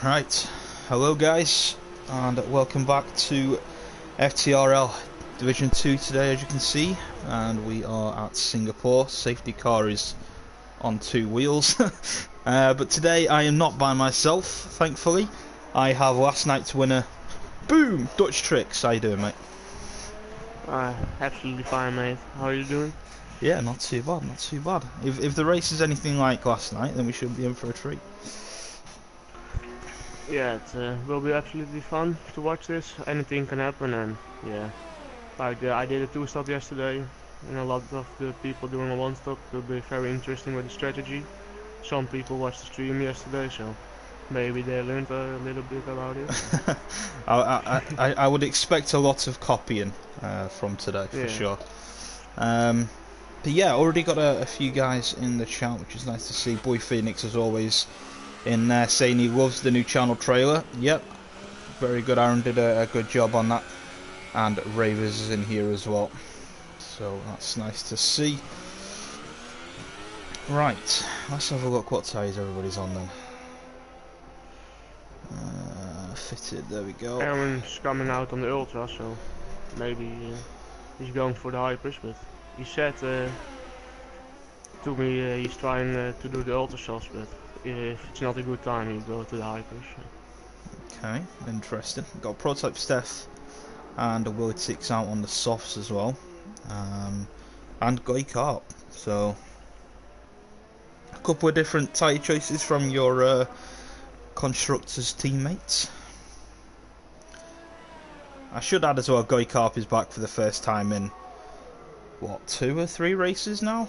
Right, hello guys, and welcome back to FTRL Division 2 today, as you can see, and we are at Singapore. Safety car is on two wheels, but today I am not by myself, thankfully. I have last night's winner, boom, Dutch Tricks. How you doing, mate? Absolutely fine, mate. How are you doing? Yeah, not too bad, not too bad. If the race is anything like last night, then we should be in for a treat. Yeah, it will be absolutely fun to watch this. Anything can happen, and yeah, like I did a two-stop yesterday, and a lot of the people doing a one-stop will be very interesting with the strategy. Some people watched the stream yesterday, so maybe they learned a little bit about it. I would expect a lot of copying from today, for Yeah, sure. But yeah, already got a few guys in the chat, which is nice to see. Boy Phoenix, as always, in there saying he loves the new channel trailer. Yep, very good. Aaron did a good job on that. And Ravers is in here as well. So that's nice to see. Right, let's have a look what tires everybody's on then. Fitted, there we go. Aaron's coming out on the ultra, so maybe he's going for the hypers. But he said to me he's trying to do the ultra softs, but if it's not a good time, he'll go to the hypers. Okay, interesting. Got Prototype Steph and a Willard 6 out on the softs as well. And Guy Carp. So, a couple of different tyre choices from your constructors' teammates. I should add as well, Guy Carp is back for the first time in, what, 2 or 3 races now?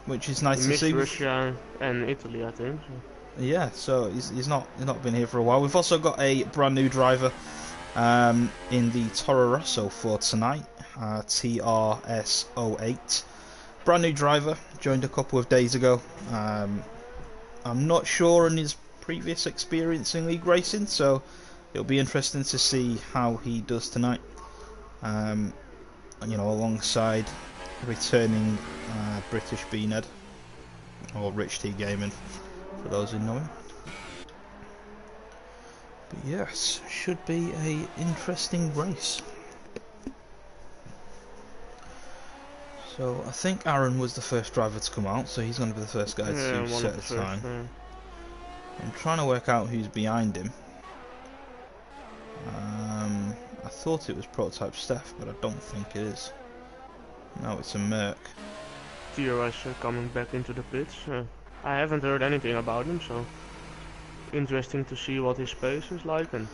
Which is nice to see. Russia and Italy, I think. So. Yeah, so he's not been here for a while. We've also got a brand new driver in the Toro Rosso for tonight, TRS08. Brand new driver, joined a couple of days ago. I'm not sure on his previous experience in league racing, so it'll be interesting to see how he does tonight. You know, alongside returning British Beanhead, or Rich T Gaming, for those who know him. But yes, should be a interesting race. So I think Aaron was the first driver to come out, so he's going to be the first guy to set the time. I'm trying to work out who's behind him. I thought it was Prototype Steph, but I don't think it is. No, it's a Merc. FTRL coming back into the pits. I haven't heard anything about him, so interesting to see what his pace is like, and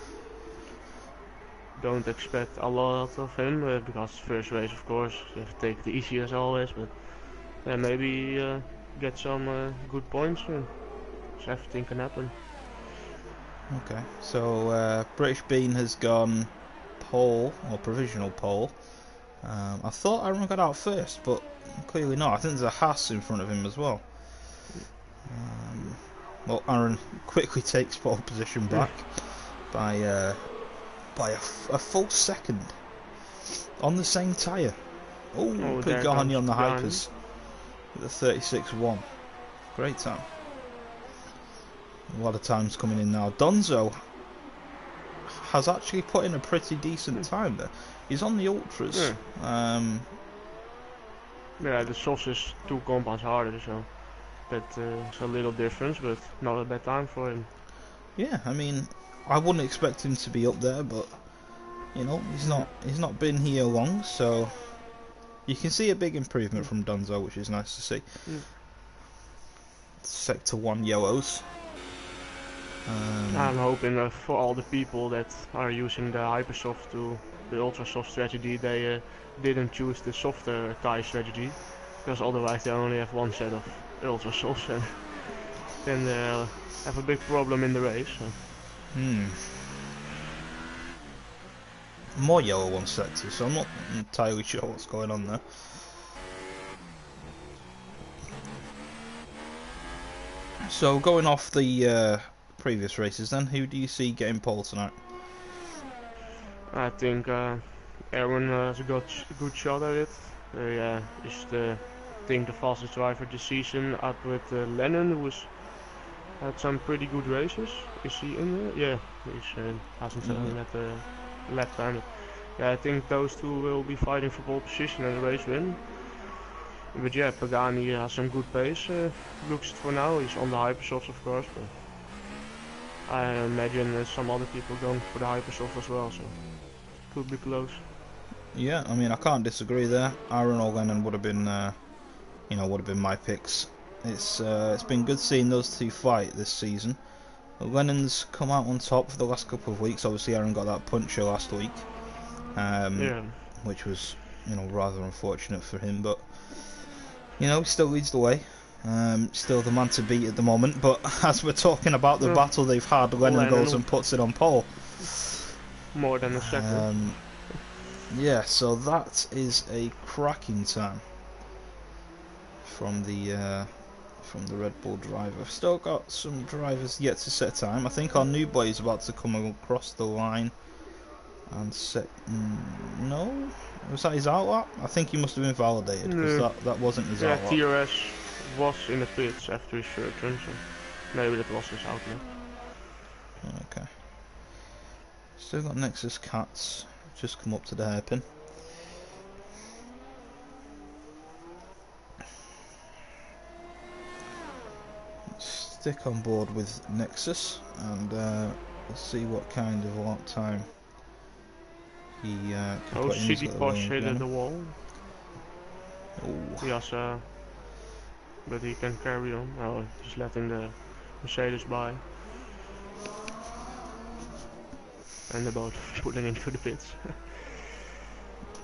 don't expect a lot of him because first race, of course, you have to take the easy as always, but maybe get some good points in. So everything can happen. Okay, so British Bean has gone pole, or provisional pole. I thought Aaron got out first, but clearly not. I think there's a Haas in front of him as well. Well, Aaron quickly takes pole position back by a full second on the same tyre. Oh, put Garni on the hypers with a 36.1. Great time. A lot of times coming in now. Donzo has actually put in a pretty decent time there. He's on the ultras. Yeah, the sauce is 2 compounds harder, so that's a little difference, but not a bad time for him. Yeah, I mean, I wouldn't expect him to be up there, but you know, he's not been here long, so you can see a big improvement from Donzo, which is nice to see. Sector 1 yellows. I'm hoping for all the people that are using the Hypersoft to the ultra soft strategy, they didn't choose the softer tire strategy, because otherwise they only have one set of ultra softs, and then they have a big problem in the race. So. More yellow one sector, so I'm not entirely sure what's going on there. So going off the previous races then, who do you see getting pole tonight? I think Aaron has a good shot at it. Is the fastest driver this season, up with Lennon, who was had some pretty good races. Is he in there? Yeah, he hasn't had a lap time. Yeah, I think those two will be fighting for pole position and the race win. But yeah, Pagani has some good pace. Looks for now. He's on the hypersofts, of course, but I imagine some other people going for the hypersoft as well, so could be close. Yeah, I mean, I can't disagree there. Aaron or Lennon would have been, would have been my picks. It's been good seeing those two fight this season. Lennon's come out on top for the last couple of weeks. Obviously, Aaron got that puncher last week, which was, rather unfortunate for him. But he still leads the way. Still the man to beat at the moment. But as we're talking about the battle they've had, Lennon goes and puts it on pole. More than a second. Yeah, so that is a cracking time from the Red Bull driver. Still got some drivers yet to set time. I think our new boy is about to come across the line and set. No, was that his outlap? I think he must have been validated because that wasn't his outlap. Yeah, FTRL was in the pits after his third turn, so maybe that was his outlap. Okay. Still got Nexus Cats. Just come up to the hairpin. Stick on board with Nexus and we'll see what kind of lap time he can put in. City Posh hit the wall. Oh. Yes, but he can carry on. Oh, just letting the Mercedes by. And about pulling into the pits.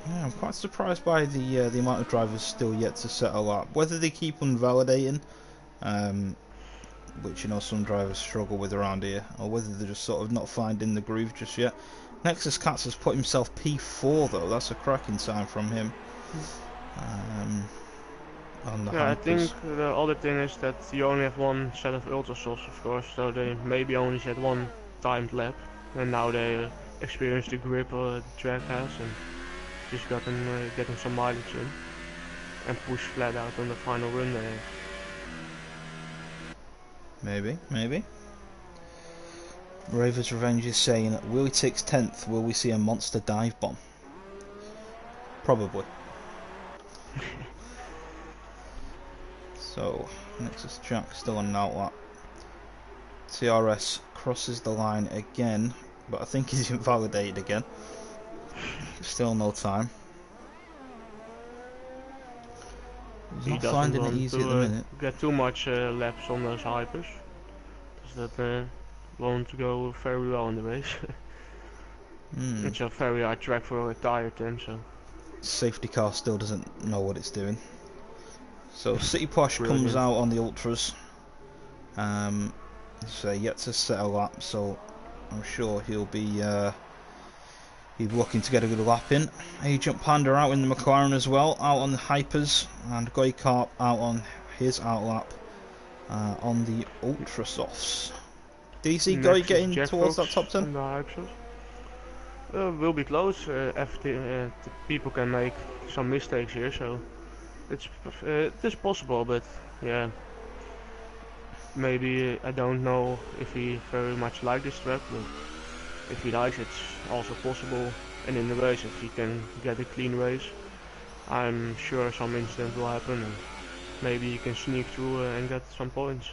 Yeah, I'm quite surprised by the amount of drivers still yet to settle up. Whether they keep on validating, which some drivers struggle with around here, or whether they're just sort of not finding the groove just yet. Nexus Cats has put himself P4 though. That's a cracking time from him. On the yeah, I think the other thing is that you only have one set of ultrasofts, of course, so they maybe only had one timed lap. And now they experience the grip the track has and just getting some mileage in and push flat out on the final run there. Maybe. Raver's Revenge is saying, will he take 10th? Will we see a monster dive bomb? Probably. So, Nexus Jack still on an outlap. TRS crosses the line again, but I think he's invalidated again. Still no time. He's not finding it easy at the minute. Get too much laps on those hypers, because that won't go very well in the race. It's a very hard track for a tire then, so. Safety car still doesn't know what it's doing. So City Posh comes out on the ultras. So yet to set a lap, so I'm sure he'll be looking to get a good lap in. Agent Panda out in the McLaren as well, out on the hypers, and Goykarp out on his outlap on the ultra softs. Do you see Goy getting towards that top 10? Will be close. People can make some mistakes here, so it's possible, but yeah. Maybe I don't know if he very much likes this track, but if he likes it's also possible. And in the race, if he can get a clean race, I'm sure some incident will happen and maybe he can sneak through and get some points.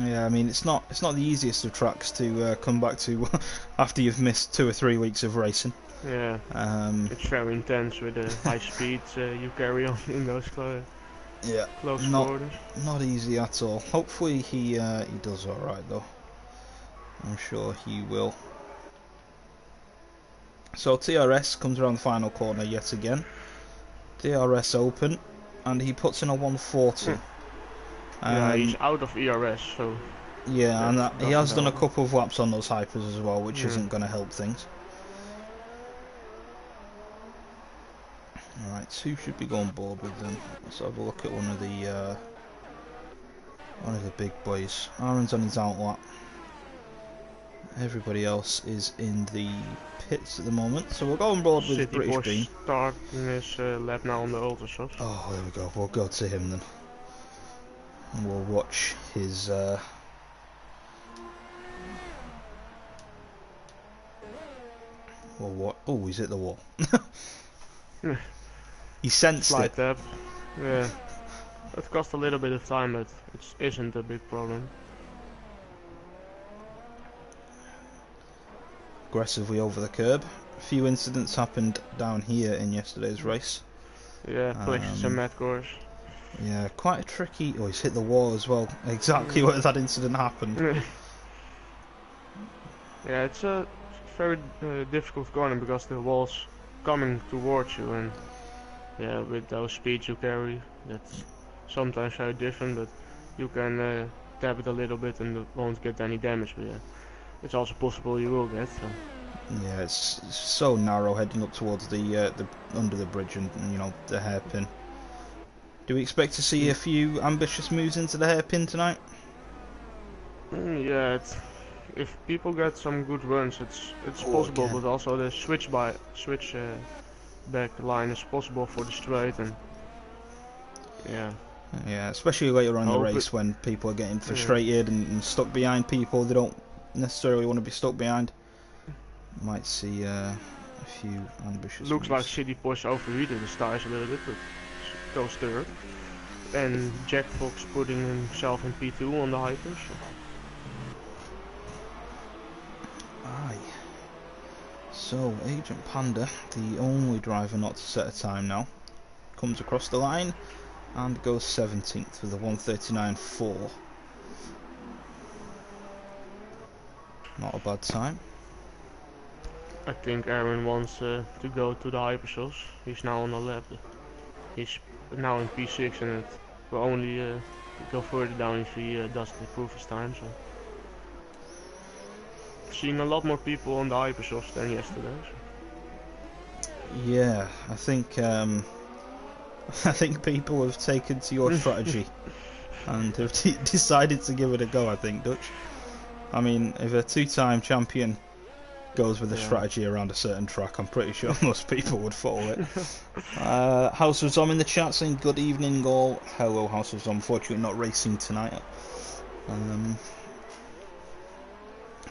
Yeah, I mean it's not the easiest of tracks to come back to after you've missed 2 or 3 weeks of racing. Yeah, it's very intense with the high speeds you carry on in those close quarters. Not easy at all. Hopefully he does alright though. I'm sure he will. So TRS comes around the final corner yet again. DRS open, and he puts in a 140. Yeah, he's out of ERS, so. Yeah, and he has done a couple of laps on those hypers as well, which isn't going to help things. Alright, 2 should be going board with them. Let's have a look at one of the big boys. Aaron's on his outlap. Everybody else is in the pits at the moment, so we'll go on board with City British Bosch Bean. starting his lap now on the ultrasofts. Oh, there we go. We'll go to him then. And we'll watch his Or what? Oh, he's hit the wall. Yeah. He sensed Slight it. tap. Yeah. It cost a little bit of time, but it isn't a big problem. Aggressively over the curb. A few incidents happened down here in yesterday's race. Yeah, places and mat course. Yeah, quite a tricky... Oh, he's hit the wall as well. Exactly where that incident happened. Yeah, it's a very difficult corner because the wall's coming towards you, and yeah, with those speeds you carry, that's sometimes very different, but you can tap it a little bit and it won't get any damage, but yeah, it's also possible you will get, so. Yeah, it's so narrow heading up towards the under the bridge and you know, the hairpin. Do we expect to see a few ambitious moves into the hairpin tonight? Yeah, if people get some good runs, it's possible, again. but also the switch back line is possible for the straight, and yeah. Yeah, especially later on in the race when people are getting frustrated and stuck behind people they don't necessarily want to be stuck behind. Might see a few ambitious Looks moves. like City Porsche overheated his tires a little bit, but goes third. And Jack Fox putting himself in P2 on the hypers. Aye. So, Agent Panda, the only driver not to set a time now, comes across the line and goes 17th with a 1:39.4. Not a bad time. I think Aaron wants to go to the hypershells. He's now on the lap. He's now in P6 and it will only go further down if he doesn't improve his time. So, seeing a lot more people on the hypershells than yesterday. So. Yeah, I think I think people have taken to your strategy and have decided to give it a go. I think, Dutch. I mean, if a two-time champion goes with a strategy around a certain track, I'm pretty sure most people would follow it. House of Zom in the chat saying good evening all. Hello House of Zom, unfortunately not racing tonight.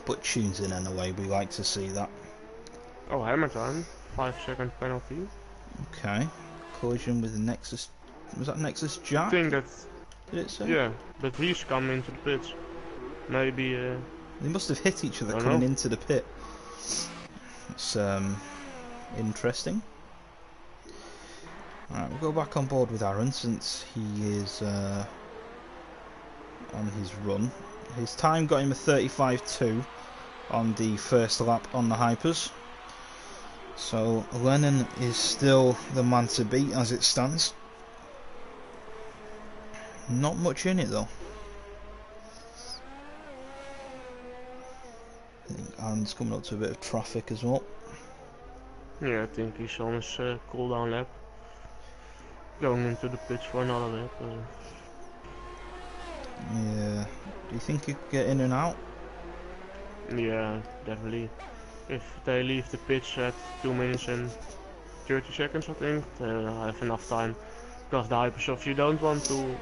But tunes in anyway, we like to see that. Oh, hammer time. 5-second penalty. Okay. Collision with the Nexus. Was that Nexus Jack? I think that... Did it say? Yeah, but he's coming into the pits. Maybe... They must have hit each other coming into the pit. It's interesting. Alright, we'll go back on board with Aaron since he is on his run. His time got him a 35.2 on the first lap on the hypers. So Lennon is still the man to beat as it stands. Not much in it though. I think Aaron's coming up to a bit of traffic as well. Yeah, I think he's on his cool down lap. Going into the pits for another lap. Yeah. Do you think he could get in and out? Yeah, definitely. If they leave the pitch at 2 minutes and 30 seconds, I think, they'll have enough time. Because the hypersofts, you don't want to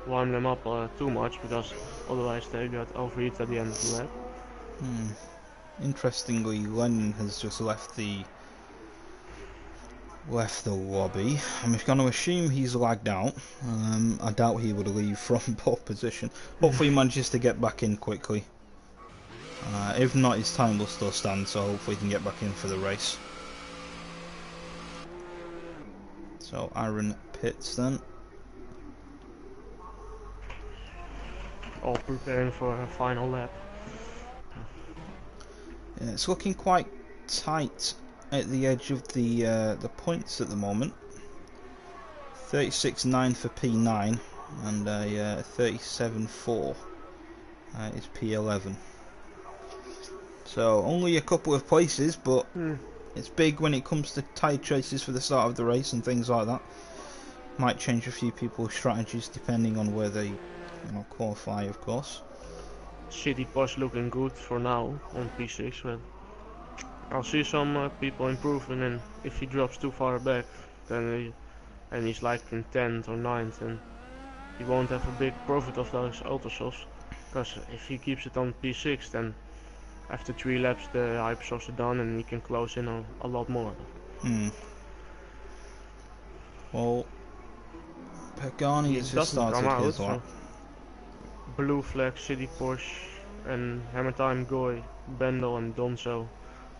warm them up too much, because otherwise they get overheated at the end of the lap. Interestingly, Lennon has just left the lobby. I'm going to assume he's lagged out. I doubt he would leave from pole position. Hopefully he manages to get back in quickly. If not, his time will still stand, so hopefully he can get back in for the race. So Aaron pits then. All preparing for a final lap. Yeah, it's looking quite tight at the edge of the points at the moment. 36.9 for P9 and a 37.4 is P11. So only a couple of places, but it's big when it comes to tight chases for the start of the race and things like that. Might change a few people's strategies depending on where they qualify, of course. City Porsche looking good for now on P6, but I'll see some people improving, and if he drops too far back, then and he's like in 10th or 9th, then he won't have a big profit of those ultra softs. Because if he keeps it on P6, then after 3 laps the hypersofts are done and he can close in a lot more. Well, Pagani has just started his lap. Blue flag, City Porsche and Hammer Time, Goy, Bendel and Donzo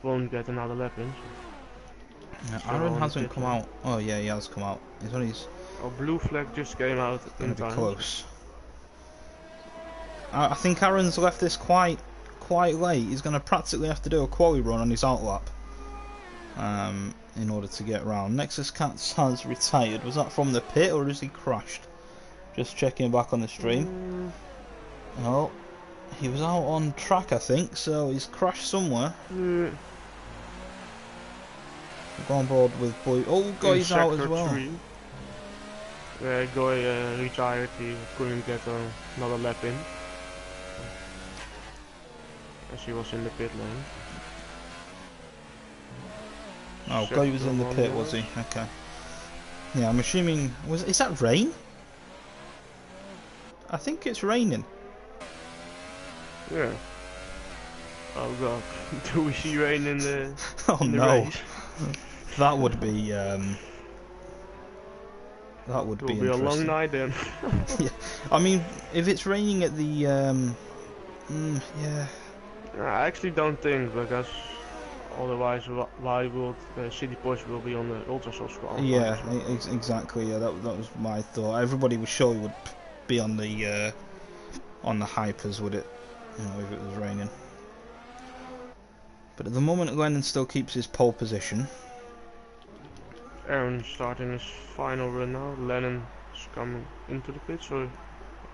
won't get another lap in. Yeah, Aaron hasn't come out. Oh yeah, he has come out. He's on his... Oh, blue flag just came out in time. Close. I think Aaron's left this quite late. He's going to practically have to do a quali run on his out lap in order to get round. Nexus Cats has retired. Was that from the pit or has he crashed? Just checking back on the stream. Oh, he was out on track, I think, so he's crashed somewhere. Go on board with Blue. Oh, Goy's out as well. Goy retired. He couldn't get another lap in, as he was in the pit lane. Oh, Goy was in the pit, was he? Okay. Yeah, I'm assuming... Is that rain? I think it's raining. Yeah. Oh god. Do we see rain in the Oh in the no. race? That would be that would be interesting. It'll be a long night then. Yeah. I mean, if it's raining at the yeah. I actually don't think, because otherwise why would City Porsche will be on the ultra soft squad? Yeah, exactly. Yeah, that was my thought. Everybody was sure he would be on the hypers, would it? You know, if it was raining. But at the moment, Lennon still keeps his pole position. Aaron starting his final run now. Lennon is coming into the pit, so I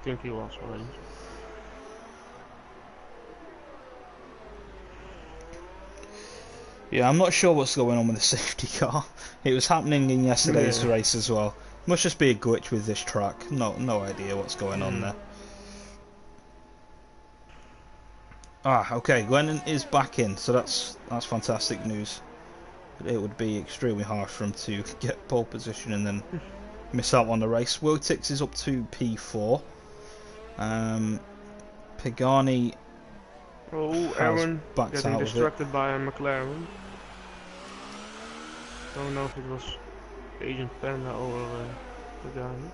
think he was already. Yeah, I'm not sure what's going on with the safety car. It was happening in yesterday's race as well. Must just be a glitch with this track. No idea what's going on there. Ah, okay. Lennon is back in, so that's fantastic news. But it would be extremely harsh for him to get pole position and then miss out on the race. Wiltix is up to P4. Pagani. Oh, Aaron getting distracted by a McLaren. Don't know if it was Agent Panda or Pagani.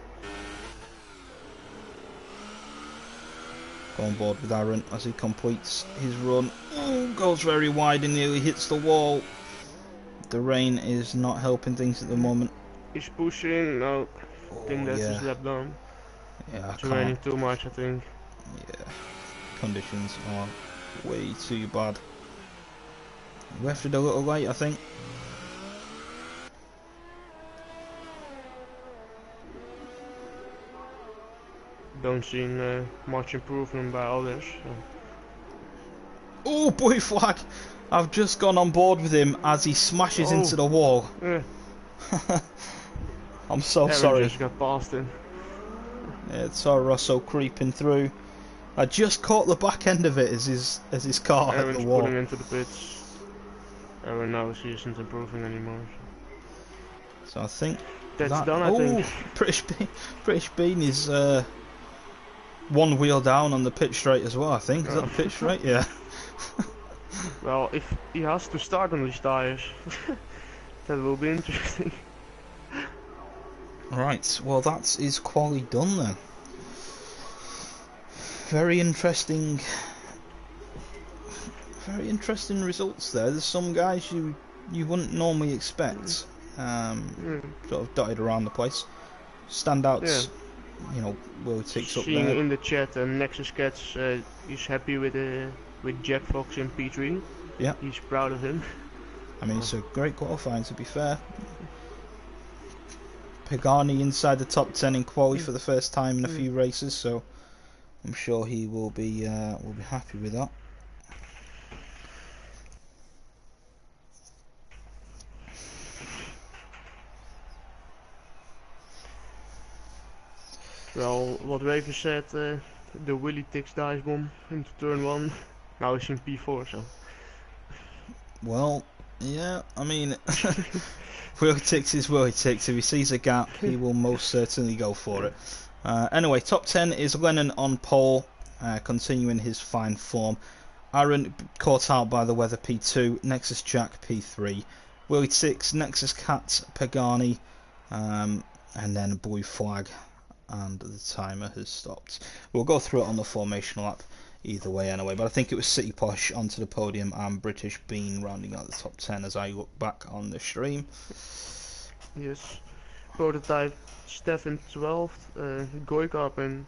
Go on board with Aaron as he completes his run. Oh, goes very wide and nearly hits the wall. The rain is not helping things at the moment. He's pushing. No, I think that's his lap done. Yeah, it's raining too much, I think. Yeah, conditions are way too bad. Left it a little late, I think. Don't see much improvement by others. So. Oh, boy flag! I've just gone on board with him as he smashes into the wall. Yeah. I'm so Aaron sorry. Just got past him. Yeah, it's Toro Rosso creeping through. I just caught the back end of it as his car hit the wall. Pulling into the pits. Aaron knows he isn't improving anymore. So I think that's done. I think. British Bean is one wheel down on the pit straight as well. I think is that the pit straight? Yeah. Well, if he has to start on these tires, that will be interesting. Right, well that is quali done then. Very interesting results there. There's some guys you wouldn't normally expect, sort of dotted around the place. Standouts, you know, Wiltix up there. In the chat, Nexus Cats is happy with Jack Fox in P3. Yeah, he's proud of him. I mean, it's a great qualifying, to be fair. Pagani inside the top 10 in quali for the first time in a few races, so I'm sure he will be happy with that. Well, what Raven said, the Willy Tix dice bomb into turn 1. Now he's in P4, so. Well, yeah, I mean, Wiltix is Wiltix. If he sees a gap, he will most certainly go for it. Anyway, top 10 is Lennon on pole, continuing his fine form. Aaron caught out by the weather P2, Nexus Jack P3, Willie 6, Nexus Cat Pagani, and then Blue Flag, and the timer has stopped. We'll go through it on the formation lap either way anyway, but I think it was City Posh onto the podium and British Bean rounding out the top 10 as I look back on the stream. Yes. Prototype Stefan 12th, Goikarp in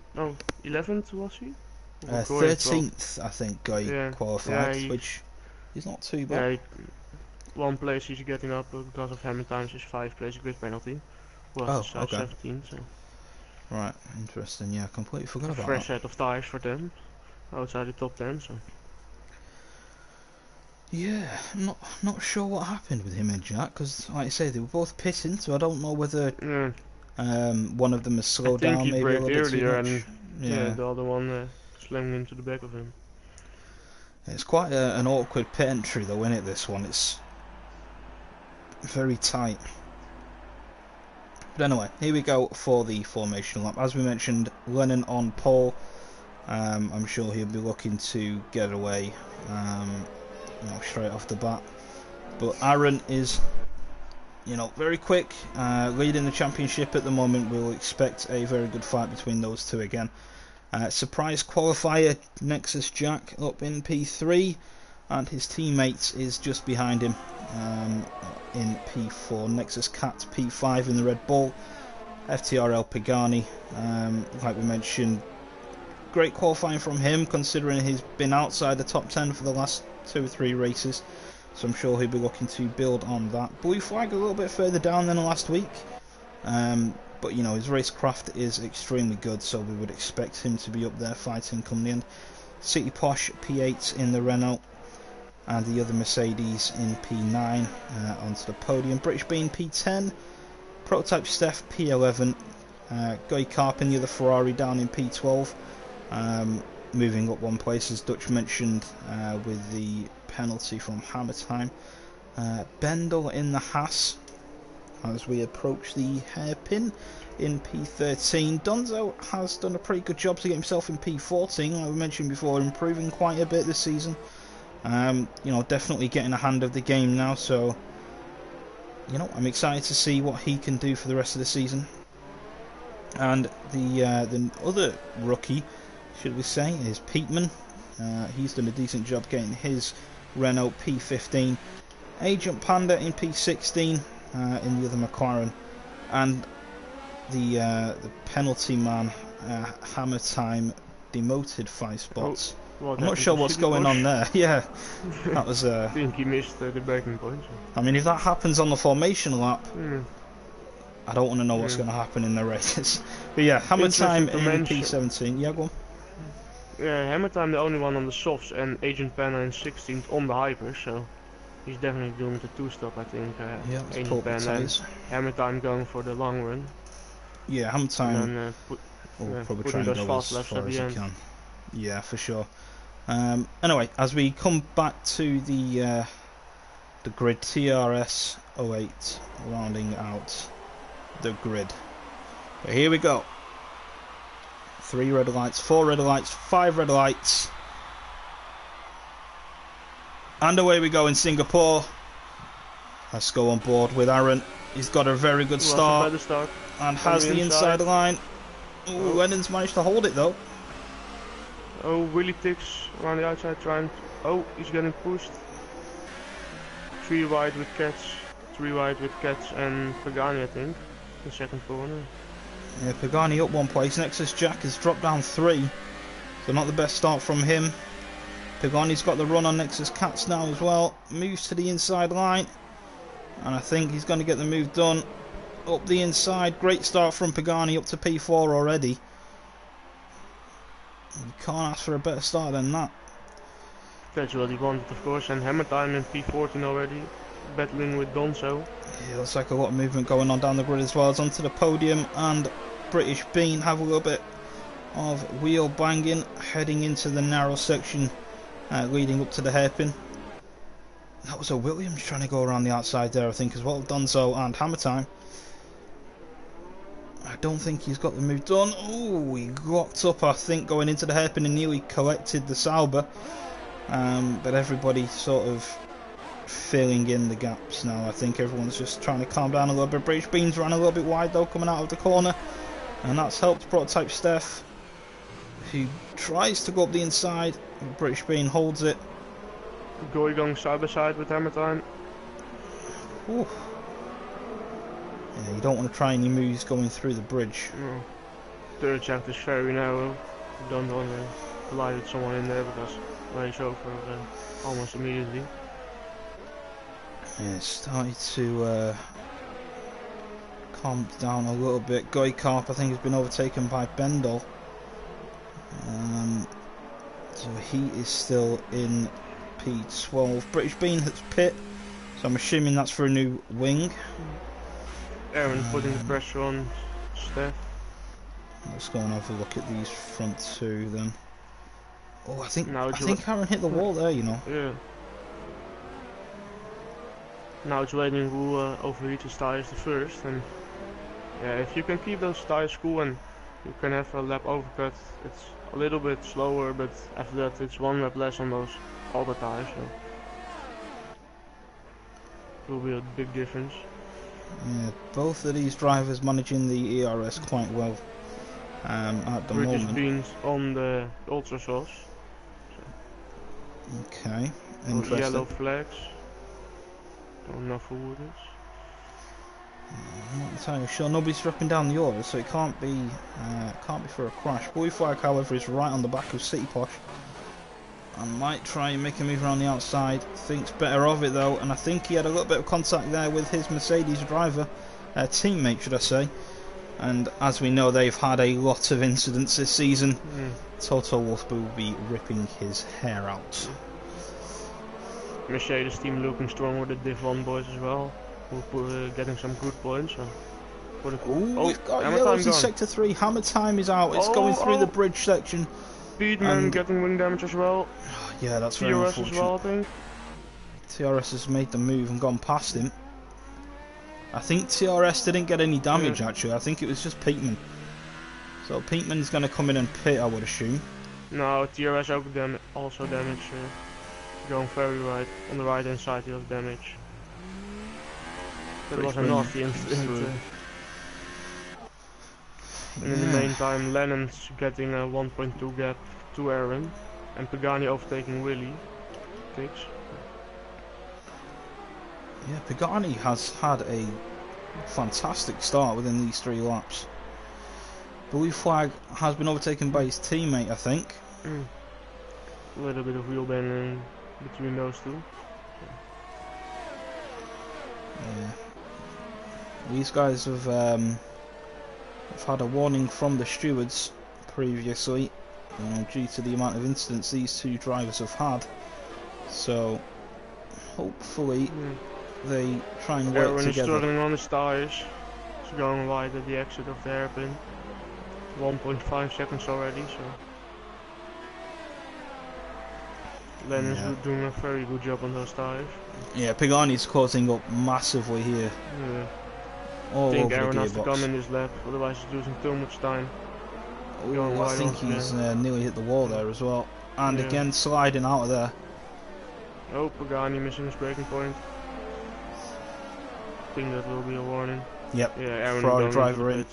11th was he? 13th, I think, qualified, yeah, which is not too bad. Yeah, one place he's getting up because of Hammer times is 5 place grid penalty. Oh, okay. 17, so. Right, interesting. Yeah, I completely forgot about that. Fresh set of tires for them, outside the top 10. So. Yeah, not sure what happened with him and Jack, because like I say, they were both pitting, so I don't know whether one of them has slowed down maybe a little bit too much. And yeah, the other one slammed into the back of him. It's quite an awkward pit entry though, isn't it, this one? It's very tight. But anyway, here we go for the formation lap. As we mentioned, Lennon on pole. I'm sure he'll be looking to get away straight off the bat. But Aaron is, very quick, leading the championship at the moment. We'll expect a very good fight between those two again. Surprise qualifier, Nexus Jack up in P3, and his teammate is just behind him in P4. Nexus Cat P5 in the Red Bull. FTRL Pagani, like we mentioned, great qualifying from him considering he's been outside the top 10 for the last 2 or 3 races, so I'm sure he'll be looking to build on that. Blue Flag a little bit further down than last week, but his racecraft is extremely good, so we would expect him to be up there fighting come the end. City Posh P8 in the Renault, and the other Mercedes in P9 onto the podium. British Bean P10, Prototype Steph P11, Guy Carp in the other Ferrari down in P12, moving up one place as Dutch mentioned with the penalty from Hammer Time. Bendel in the Haas as we approach the hairpin in P13. Donzo has done a pretty good job to get himself in P14, like we mentioned before, improving quite a bit this season. Definitely getting a hand of the game now, so I'm excited to see what he can do for the rest of the season. And the other rookie, should we say, is Peatman. He's done a decent job getting his Renault P15. Agent Panda in P16 in the other McLaren, and the penalty man Hammer Time demoted 5 spots. I'm not sure what's going on there. Yeah, that was. I think he missed the braking point. So. I mean, if that happens on the formation lap, I don't want to know what's going to happen in the races. But yeah, Hammer Time in P17. Yeah, go on. Yeah, Hammer Time the only one on the softs, and Agent Panda in 16th on the hyper, so he's definitely doing the 2-stop, I think. Yeah, Agent Panda and Hammer Time going for the long run. Yeah, Hammer Time and then, probably try and go as far as he can. Yeah, for sure. Anyway, as we come back to the grid, TRS 08 rounding out the grid. But here we go. 3 red lights, 4 red lights, 5 red lights. And away we go in Singapore. Let's go on board with Aaron. He's got a very good start and has the inside line. Ooh, Lennon's managed to hold it though. Oh, Willie Tix around the outside trying to... Oh, he's getting pushed. 3 wide with Cats. 3 wide with Cats and Pagani, I think. The second corner. Yeah, Pagani up 1 place. Nexus Jack has dropped down 3. So not the best start from him. Pagani's got the run on Nexus Cats now as well. Moves to the inside line. And I think he's going to get the move done. Up the inside. Great start from Pagani up to P4 already. You can't ask for a better start than that. That's what he wanted, of course. And Hammer Time in P14 already. Battling with Donzo. Yeah, looks like a lot of movement going on down the grid as well. It's onto the podium, and British Bean have a little bit of wheel banging heading into the narrow section leading up to the hairpin. That was a Williams trying to go around the outside there, I think, as well. Donzo and Hammer Time. I don't think he's got the move done. Oh, he locked up, I think, going into the hairpin and nearly collected the Sauber. but everybody sort of filling in the gaps now. I think everyone's just trying to calm down a little bit. British Beans ran a little bit wide though, coming out of the corner, and that's helped Prototype Steph, who tries to go up the inside. British Bean holds it. Going side by side with Hammer Time. Ooh. Yeah, you don't want to try any moves going through the bridge. No. Third shaft is very narrow. You don't want to collide with someone in there because race over almost immediately. Yeah, it's started to calm down a little bit. Goikarp, I think, has been overtaken by Bendel. So he is still in P12. British Bean hits pit, so I'm assuming that's for a new wing. Aaron putting the pressure on Steph. Let's go and have a look at these front two then. Oh, I think Aaron hit the wall there, you know. Yeah. Now it's waiting who overheats his tires the first, and yeah, if you can keep those tires cool and you can have a lap overcut, it's a little bit slower, but after that it's one lap less on those other tires, so it will be a big difference. Yeah, both of these drivers managing the ERS quite well at the British moment. Beans on the Ultra Sauce. Okay, interesting. Yellow flags. Don't know who it is. I'm not entirely sure. Nobody's dropping down the order, so it can't be for a crash. Boy Flag, however, is right on the back of City Posh. I might try and make a move around the outside. Thinks better of it though, and I think he had a little bit of contact there with his Mercedes driver, teammate, should I say. And as we know, they've had a lot of incidents this season. Toto Wolff will be ripping his hair out. Mercedes team looking strong with the Div 1 boys as well. We're getting some good points. So we've got yellows in Sector 3. Hammer Time is out. It's going through the bridge section. Speedman getting wing damage as well. Yeah, that's very TRS unfortunate. as well, I think. TRS has made the move and gone past him. I think TRS didn't get any damage actually. I think it was just Peatman. So Peatman's going to come in and pit, I would assume. No, TRS also damage. Going very right. On the right hand side he has damage. That was a nasty incident. And in the meantime, Lennon's getting a 1.2 gap to Aaron, and Pagani overtaking Willy. Kicks. Yeah, Pagani has had a fantastic start within these 3 laps. Blue Flag has been overtaken by his teammate, I think. A little bit of wheel bending between those two. Yeah. These guys have had a warning from the stewards previously, due to the amount of incidents these 2 drivers have had. So hopefully they try and work Aaron together. is struggling on his tires. He's going wide at the exit of the hairpin. 1.5 seconds already, so Lennon's doing a very good job on those tires. Yeah, Pagani's causing up massively here. Yeah. All I think over Aaron the has to gearbox. come in this lap, otherwise he's losing too much time. Oh, I think he's nearly hit the wall there as well. And again sliding out of there. Oh, Pagani missing his braking point. I think that will be a warning. Yep, yeah, Aaron for our driver in.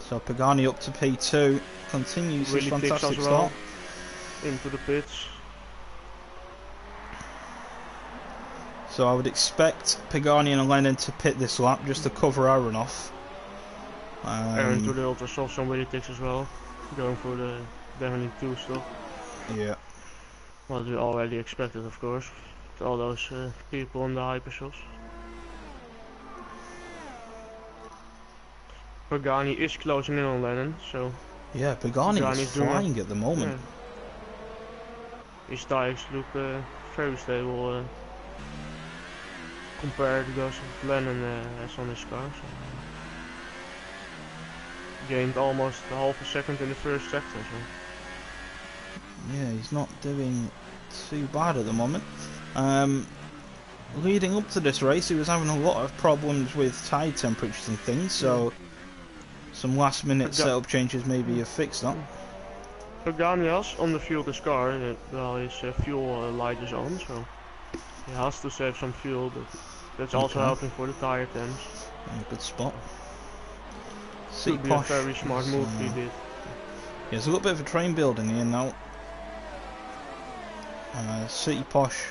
So Pagani up to P2, continues his fantastic start. Into the pits. So I would expect Pagani and Lennon to pit this lap just to cover Aaron off. Aaron to the ultra soft, somebody takes as well. Going for the definitely 2 still. Yeah. What we already expected, of course. With all those people on the hypershells. Pagani is closing in on Lennon, so yeah, Pagani is flying at the moment. Yeah. His tires look very stable compared to those of Lennon has on his car. So. Gained almost half a second in the first sector. So. Yeah, he's not doing too bad at the moment. Leading up to this race, he was having a lot of problems with tire temperatures and things, so some last minute setup changes maybe have fixed that. Pagani has on the field his car while his fuel light is on, so he has to save some fuel, but that's also helping for the tire temps. Yeah, good spot. Could be a very smart move he did. Yeah, there's a little bit of a train building here now. City Posh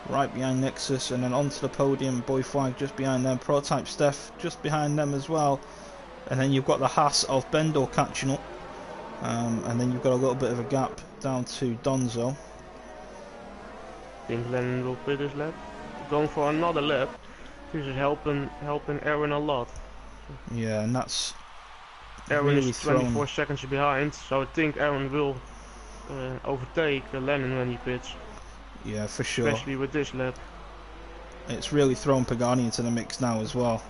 right behind Nexus, and then onto the podium, Boy Flag just behind them, Prototype Steph just behind them as well, and then you've got the Haas of Bendo catching up, and then you've got a little bit of a gap down to Donzo. I think Lennon will pit his lap, going for another lap. This is helping Aaron a lot. Yeah, and that's Aaron really is 24 seconds behind, so I think Aaron will overtake Lennon when he pits. Yeah, for sure. Especially with this lap. It's really thrown Pagani into the mix now as well.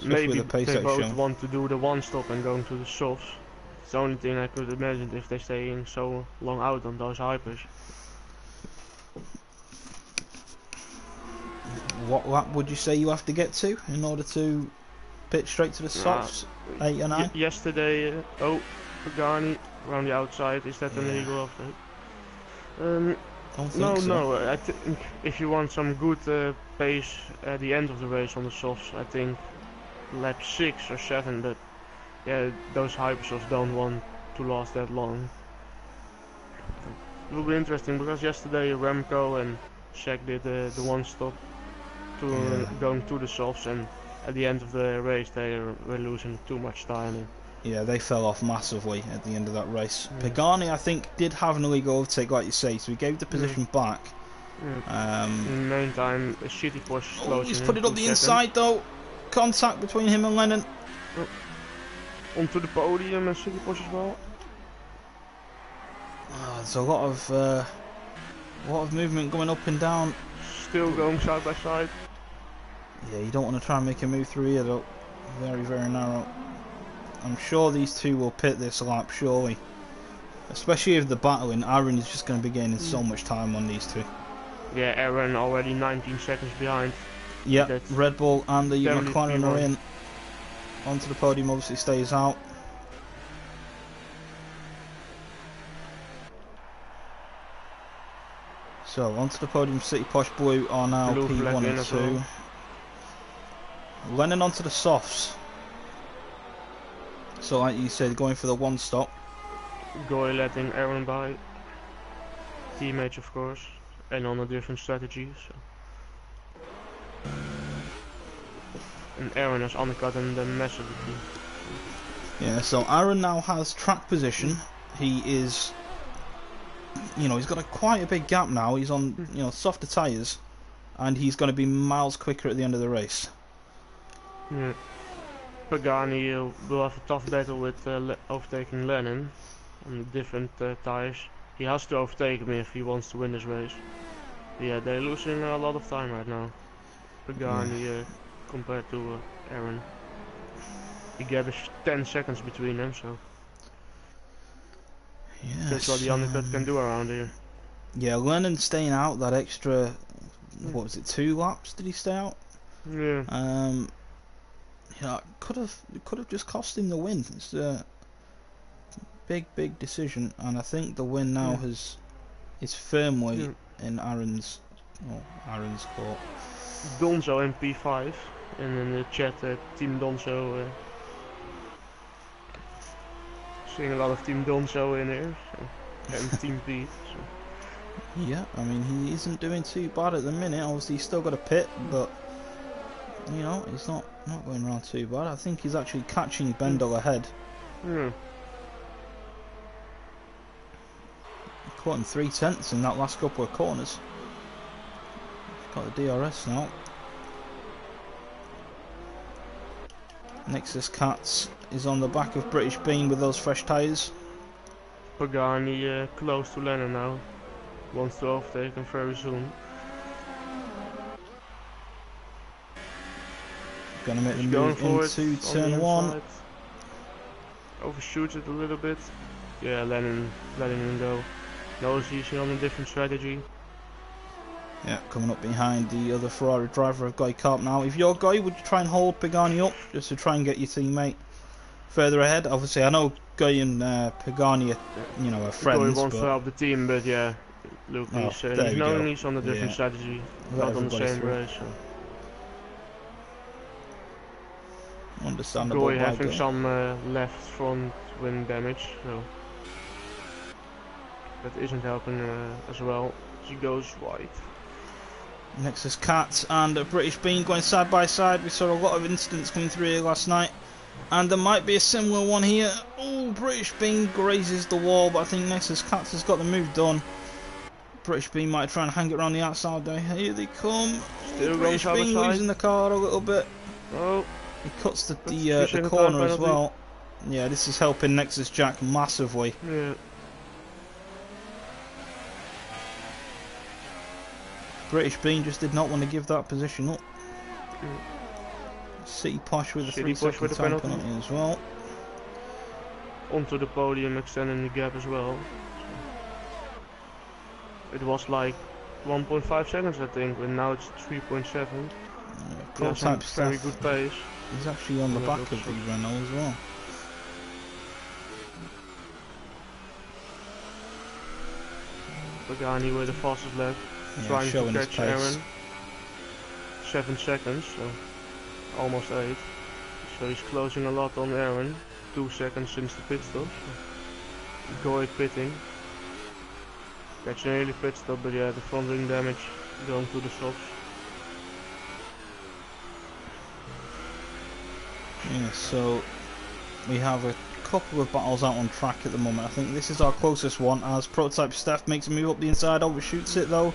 Maybe with the pace they both want to do the one stop and go into the softs. It's the only thing I could imagine if they stay in so long out on those hypers. What lap would you say you have to get to in order to pit straight to the softs? 8 and 9? Yesterday, Pagani around the outside. Is that an illegal offset? No. I think if you want some good pace at the end of the race on the softs, I think lap 6 or 7. But yeah, those hypersofts don't want to last that long. It will be interesting because yesterday Remco and Shaq did the one stop to going to the softs, and at the end of the race they were losing too much time. Yeah, they fell off massively at the end of that race. Pagani, I think, did have an illegal overtake, like you say, so he gave the position back. In the meantime, a shitty Porsche slows he's put it up the inside though. Contact between him and Lennon. Onto the podium and City Porsche as well. There's a lot of movement going up and down. Still going side by side. Yeah, you don't want to try and make a move through here though. Very, very narrow. I'm sure these two will pit this lap, surely. Especially if they're battling, Aaron is just going to be gaining so much time on these two. Yeah, Aaron already 19 seconds behind. Yeah, Red Bull and the McLaren are in. Onto the podium, obviously stays out. So, onto the podium, City Posh Blue are now P1 and 2. Lennon onto the softs. So, like you said, going for the one stop. Goy letting Aaron by. Teammates, of course, and on a different strategy. So. And Aaron has undercutting them massively. Yeah, so Aaron now has track position. He is, he's got quite a big gap now. He's on, softer tyres, and he's going to be miles quicker at the end of the race. Yeah. Pagani will have a tough battle with overtaking Lennon on different tyres. He has to overtake him if he wants to win this race. Yeah, they're losing a lot of time right now. Pagani compared to Aaron. He gave us 10 seconds between them, so that's what the undercut can do around here. Yeah, Lennon staying out that extra, what was it, 2 laps did he stay out? Yeah. Yeah, could have just cost him the win. It's a big decision, and I think the win now is firmly in Aaron's court. Donzo in P5, and in the chat Team Donzo, seeing a lot of Team Donzo in here, and Team P. So. Yeah, I mean he isn't doing too bad at the minute. Obviously he's still got a pit, but he's not going around too bad. I think he's actually catching Bendel ahead. Caught him 3/10 in that last couple of corners. Got the DRS now. Nexus Cats is on the back of British Bean with those fresh tyres. Pagani close to Lennon now. Wants to overtake him very soon. Gonna make the move into turn 1. Overshoots it a little bit. Yeah, letting him go. Knows he's on a different strategy. Yeah, coming up behind the other Ferrari driver of Guy Carp now. If you're Guy, would you try and hold Pagani up just to try and get your teammate further ahead? Obviously, I know Guy and Pagani are, you know, are friends. Guy wants to but help the team, but yeah, look, he's knowing he's on a different strategy, not on the same race. So. Understandable. Guy having some left front wing damage, so that isn't helping as well. She goes wide. Next is Cat and British Bean going side by side. We saw a lot of incidents coming through here last night, and there might be a similar one here. Oh, British Bean grazes the wall, but I think Nexus Cat has got the move done. British Bean might try and hang it around the outside though. Here they come. British Bean losing the car a little bit. Oh, he cuts the corner as well. Yeah, this is helping Nexus Jack massively. Yeah. British Bean just did not want to give that position up. City Posh with a 3-second time penalty as well. Onto the podium, extending the gap as well. It was like 1.5 seconds, I think, and now it's 3.7. Prototype very good pace. He's actually on the back of the Renault as well. Pagani with the fastest lap, trying to catch Aaron. 7 seconds, so almost 8. So he's closing a lot on Aaron. 2 seconds since the pit stop. Goy pitting. Catching an early pit stop, but yeah, the front wing damage going to the softs. Yeah, so we have a couple of battles out on track at the moment. I think this is our closest one as Prototype Steph makes a move up the inside, overshoots it though.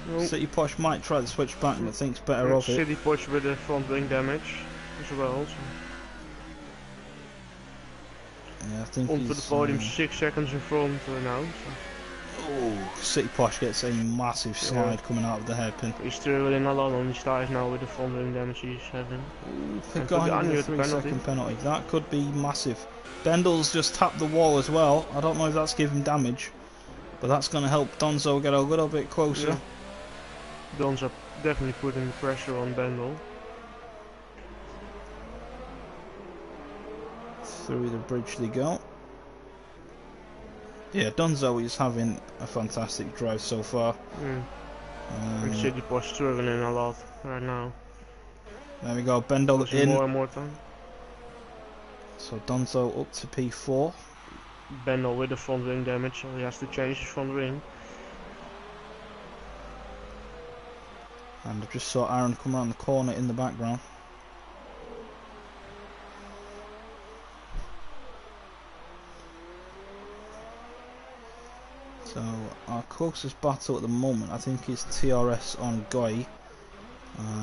Nope. City Posh might try to switch back, but thinks better of it. City Posh with the front wing damage as well. So. Yeah, I think onto the podium, 6 seconds in front now. So. Oh, City Posh gets a massive slide coming out of the hairpin. He's struggling a lot on his tyres now with the front wing damage he's having. Pagani with a 3-second penalty. That could be massive. Bendel's just tapped the wall as well. I don't know if that's giving damage, but that's going to help Donzo get a little bit closer. Yeah. Donzo definitely putting the pressure on Bendel. Through the bridge they go. Yeah, Donzo is having a fantastic drive so far. City Posh struggling a lot right now. There we go, Bendel in. More and more time. So Donzo up to P4. Bendel with the front wing damage, so he has to change his front wing. And I just saw Aaron come around the corner in the background. So our closest battle at the moment I think is TRS on Guy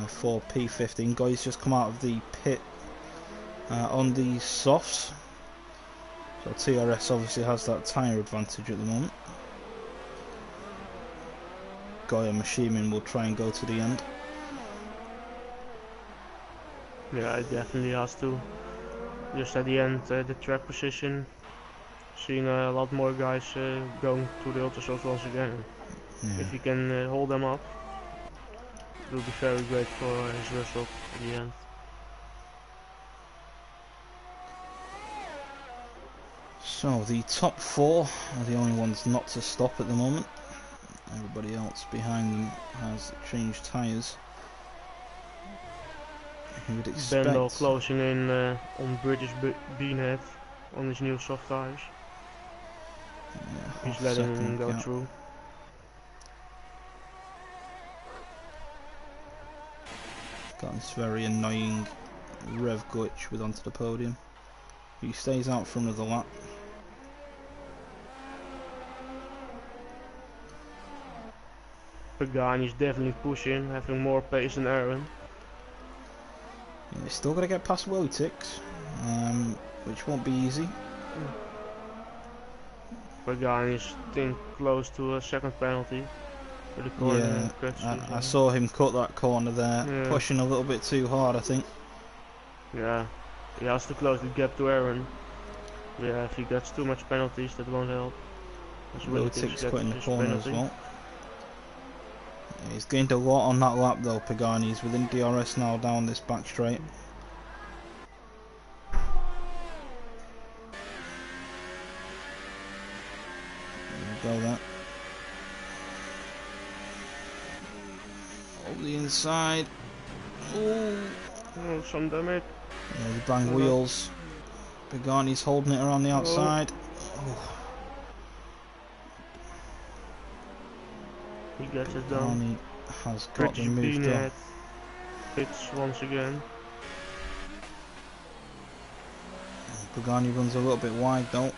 for P15. Guy's just come out of the pit on the softs. So TRS obviously has that tyre advantage at the moment. Guy, I'm assuming, will try and go to the end. Yeah, it definitely has to. Just at the end, the track position. Seeing a lot more guys going to the ultrasoft once again. Yeah. If he can hold them up, it will be very great for his result at the end. So the top 4 are the only ones not to stop at the moment. Everybody else behind them has changed tyres. You would expect Bendel closing in on British Beanhead on his new soft tyres. Yeah, he's letting him go through. Got this very annoying rev glitch with onto the podium. He stays out for another lap. Pagani's definitely pushing, having more pace than Aaron. Yeah, still got to get past Wotix, which won't be easy. Pagani's think close to a second penalty. For the corner. Yeah, I saw him cut that corner there, pushing a little bit too hard, I think. Yeah, he has to close the gap to Aaron. Yeah, if he gets too much penalties, that won't help. Wotix quitting the corner as well. He's gained a lot on that lap though, Pagani. He's within DRS now down this back straight. go there. Over the inside. Ooh. Oh, some damage. Yeah, the bang wheels. Pagani's holding it around the outside. Oh. He gets it Pagani done. has got the move done. Hits once again. Pagani runs a little bit wide though.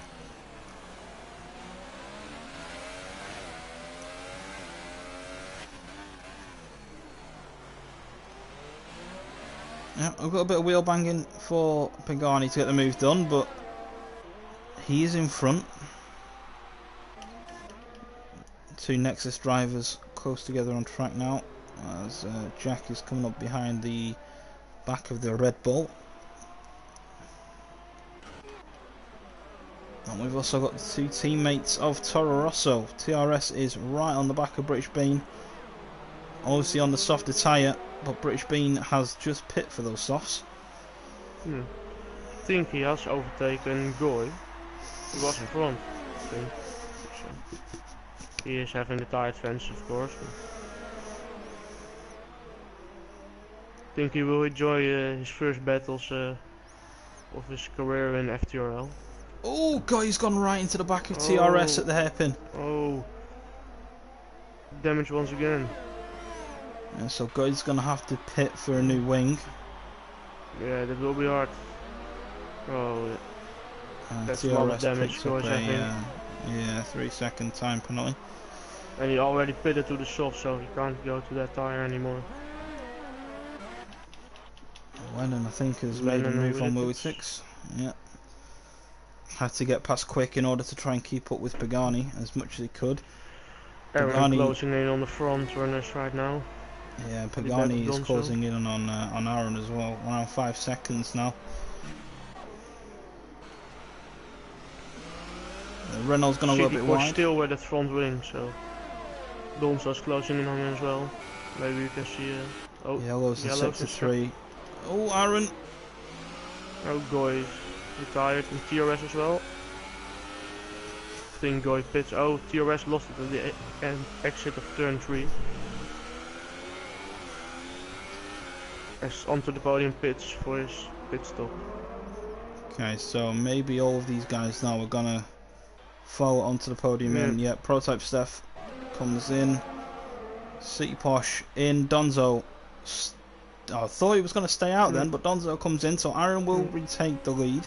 Yeah, I've got a bit of wheel banging for Pagani to get the move done, but he is in front. Two Nexus drivers close together on track now, as Jack is coming up behind the back of the Red Bull. And we've also got the two teammates of Toro Rosso. TRS is right on the back of British Bean, obviously on the softer tyre, but British Bean has just pit for those softs. I think he has overtaken Goy. He was in front, I think. So he is having the tyre advantage, of course. I think he will enjoy his first battles of his career in FTRL. Oh god, he's gone right into the back of TRS at the hairpin. Oh, damage once again. Yeah, so Guy's going to have to pit for a new wing. Yeah, that will be hard. Oh, that's a TRS lot of damage, picks up a 3-second time penalty. And he already pitted to the soft, so he can't go to that tire anymore. Lennon, I think, has made a move on Willie 6. Yeah. Had to get past quick in order to try and keep up with Pagani as much as he could. Aaron Pagani closing in on the front runners right now. Yeah, Pagani is closing in on Aaron as well. Around 5 seconds now. Renault's gonna go a bit wide. Still with that front wing, so Donzo's closing in on him as well. Maybe you can see. Yellow's in sector 3. Oh, Aaron. Oh, Goy retired and TRS as well. I think Goy pits. Oh, TRS lost it at the exit of turn 3. As onto the podium pits for his pit stop. Okay, so maybe all of these guys now are gonna follow onto the podium in. Yeah, Prototype Steph comes in. City Posh in. Donzo. I thought he was going to stay out then, but Donzo comes in, so Aaron will retake the lead.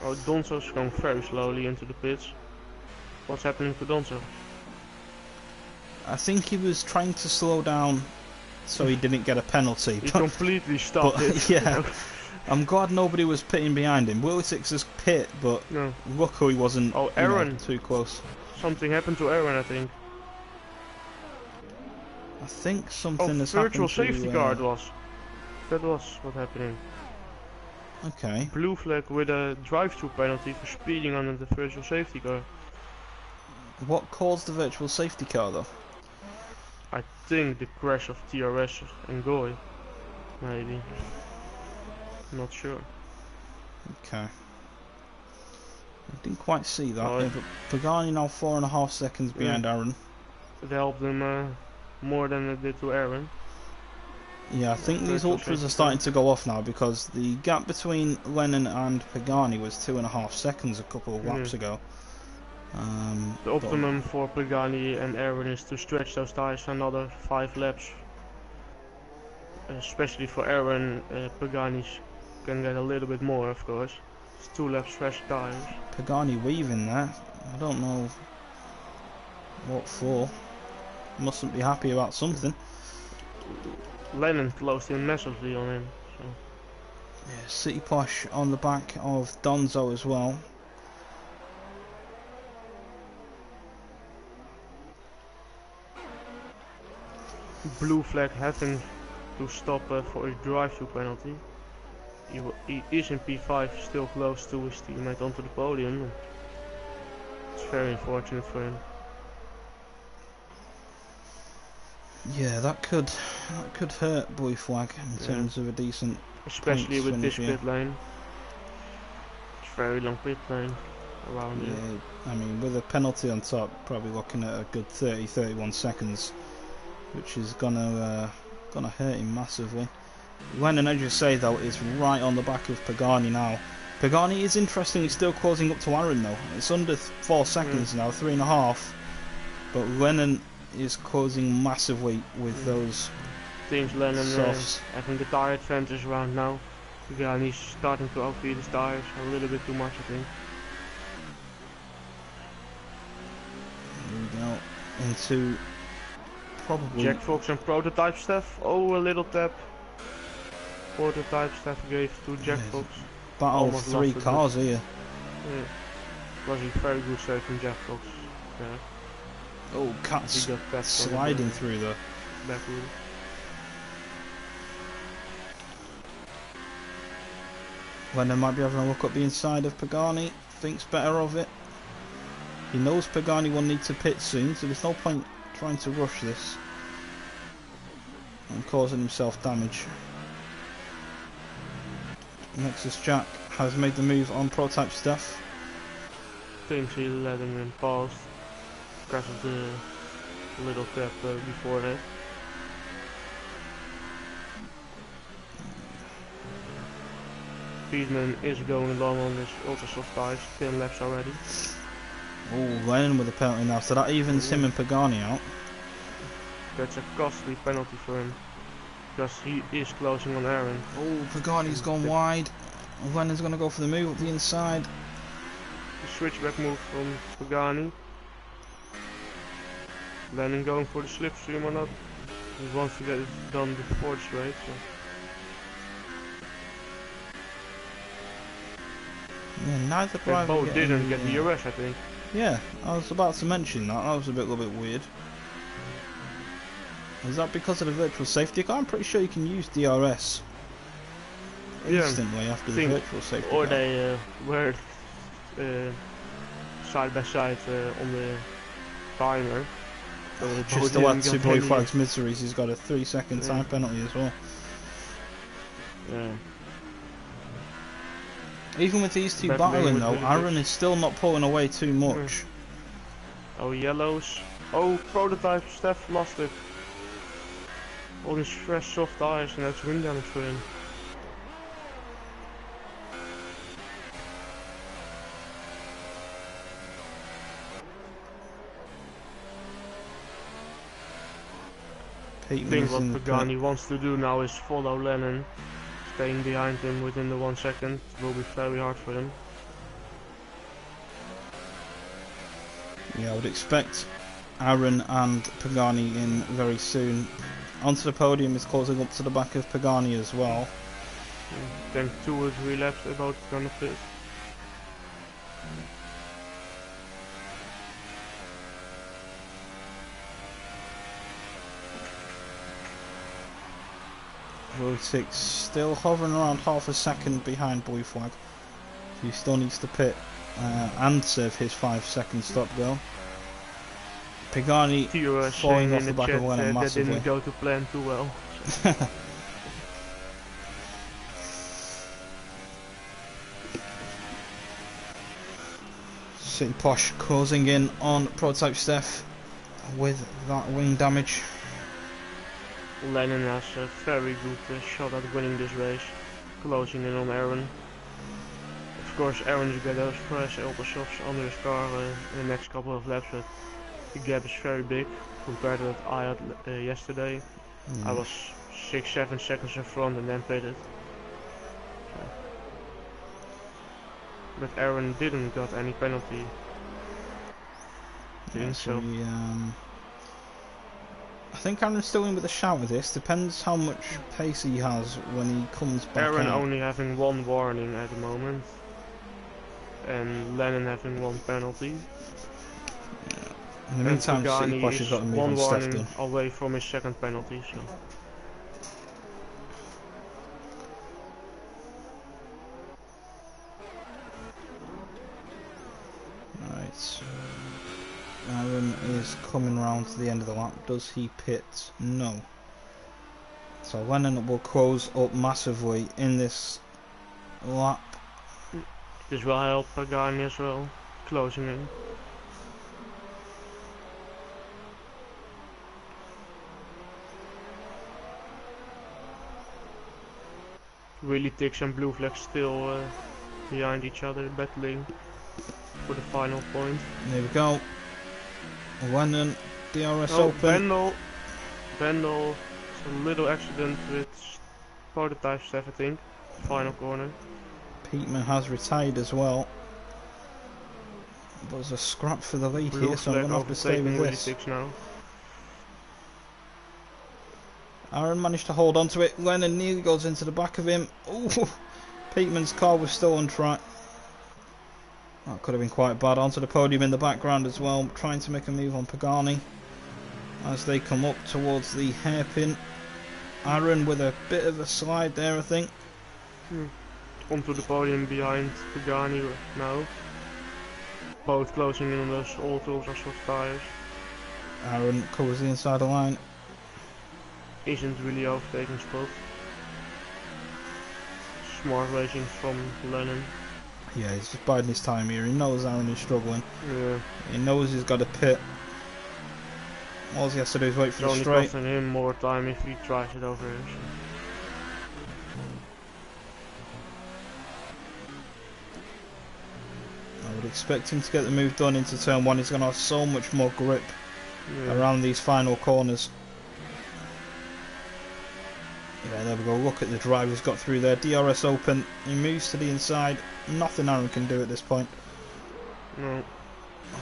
Oh, Donzo's going very slowly into the pits. What's happening to Donzo? I think he was trying to slow down so he didn't get a penalty. He completely stopped it. Yeah, I'm glad nobody was pitting behind him. Willie Six's pit, but luckily he wasn't Aaron. Too close. Something happened to Aaron, I think. I think something has happened to... virtual safety guard was. That was what happening. Okay. Blue flag with a drive-through penalty for speeding under the virtual safety car. What caused the virtual safety car though? I think the crash of TRS and Goy. Maybe. Not sure. Okay. I didn't quite see that. But Pagani now 4.5 seconds behind Aaron. It helped him more than it did to Aaron. Yeah, I think these ultras are starting to go off now because the gap between Lennon and Pagani was 2.5 seconds a couple of laps ago. The optimum for Pagani and Aaron is to stretch those tires another 5 laps. Especially for Aaron, Pagani can get a little bit more, of course. It's 2 laps fresh tires. Pagani weaving there. I don't know what for. Mustn't be happy about something. Lennon closed in massively on him. So. Yeah, City Posh on the back of Donzo as well. Blue flag having to stop for a drive-through penalty. He is in P5, still close to his teammate onto the podium. It's very unfortunate for him. Yeah, that could hurt Blue Flag in terms of a decent, especially with this pit lane. It's very long pit lane. around here. I mean, with a penalty on top, probably looking at a good 30-31 seconds, which is gonna hurt him massively. Lennon, as you say though, is right on the back of Pagani now. Pagani is interestingly still closing up to Aaron though. It's under 4 seconds now, 3.5. But Lennon is closing massively with those Seems Lennon softs. having the tire advantage around now. Pagani's starting to overheat his tires a little bit too much, I think. Here we go into probably Jack Fox and Prototype Steph. Oh, a little tap. Prototype Steph gave to Jack Fox. battle of 3 cars here. Yeah. It was a very good save from Jack Fox. Yeah. Oh, Cat's sliding through the back wheel. Lennon might be having a look at the inside of Pagani, thinks better of it. He knows Pagani will need to pit soon, so there's no point trying to rush this and causing himself damage. Nexus Jack has made the move on Prototype Steph. Thinks he's letting him past because of the little tap before that. Piedman is going along on this ultra soft tires, 10 laps already. Oh, Lennon with a penalty now, so that evens him and Pagani out. That's a costly penalty for him, because he is closing on Aaron. Oh, Pagani's gone wide. Lennon's going to go for the move up the inside. The switchback move from Pagani. Lennon going for the slipstream or not. He wants to get it done before the straight. So. Yeah, neither driver both didn't get the DRS, I think. Yeah, I was about to mention that. That was a little bit weird. Is that because of the virtual safety car? I'm pretty sure you can use DRS instantly after the virtual safety car. Or they were side by side on the timer. So just to add to Blue Flag's miseries, he's got a 3-second time penalty as well. Yeah. Even with these two battling though, Aaron is still not pulling away too much. Oh, yellows. Oh, Prototype Steph lost it. All these fresh soft tires and that's wing damage for him. I think what Pagani wants to do now is follow Lennon. Staying behind him within the 1 second will be very hard for him. Yeah, I would expect Aaron and Pagani in very soon. Onto the podium is closing up to the back of Pagani as well. I think 2 or 3 laps about gonna fit. Road 6 still hovering around half a second behind Blue Flag. He still needs to pit and serve his 5-second stop go. Pagani falling off the back of Lennon massively. That didn't go to plan too well. City Posh closing in on Prototype Steph with that wing damage. Lennon has a very good shot at winning this race, closing in on Aaron. Of course, Aaron's got those fresh ultra softs under his car in the next couple of laps, but the gap is very big compared to what I had yesterday. I was 6-7 seconds in front and then pitted. So. But Aaron didn't got any penalty. I think Aaron's still in with a shout with this. Depends how much pace he has when he comes back Aaron out. only having 1 warning at the moment. And Lennon having 1 penalty. In the meantime, City Posh has got to move on Steph done. 1 warning away from his 2nd penalty. So. Right. Aaron is coming round to the end of the lap. Does he pit? No. So Lennon will close up massively in this lap. This will help Pagani as well. closing in. Really Ticks and Blue Flags still behind each other, battling for the final point. There we go. Lennon, DRS oh, open. Vendel, a little accident with prototype stuff, I think. Final corner. Peatman has retired as well. But there's a scrap for the lead here, so I'm going to have to stay with this. Really now. Aaron managed to hold on to it. Lennon nearly goes into the back of him. Ooh, Peatman's car was still on track. That could have been quite bad. Onto the podium in the background as well, trying to make a move on Pagani as they come up towards the hairpin. Aaron with a bit of a slide there, I think. Onto the podium behind Pagani now. Both closing in on those autos or soft tires. Aaron covers the inside of the line. Isn't really overtaking spot. Smart racing from Lennon. Yeah, he's just biding his time here. He knows Aaron is struggling. Yeah. He knows he's got a pit. All he has to do is wait for the straight. It's only costing him more time if he tries it over here. So. I would expect him to get the move done into turn 1. He's going to have so much more grip around these final corners. Yeah, there we go. Look at the drive he's got through there. DRS open. He moves to the inside. Nothing Aaron can do at this point. No.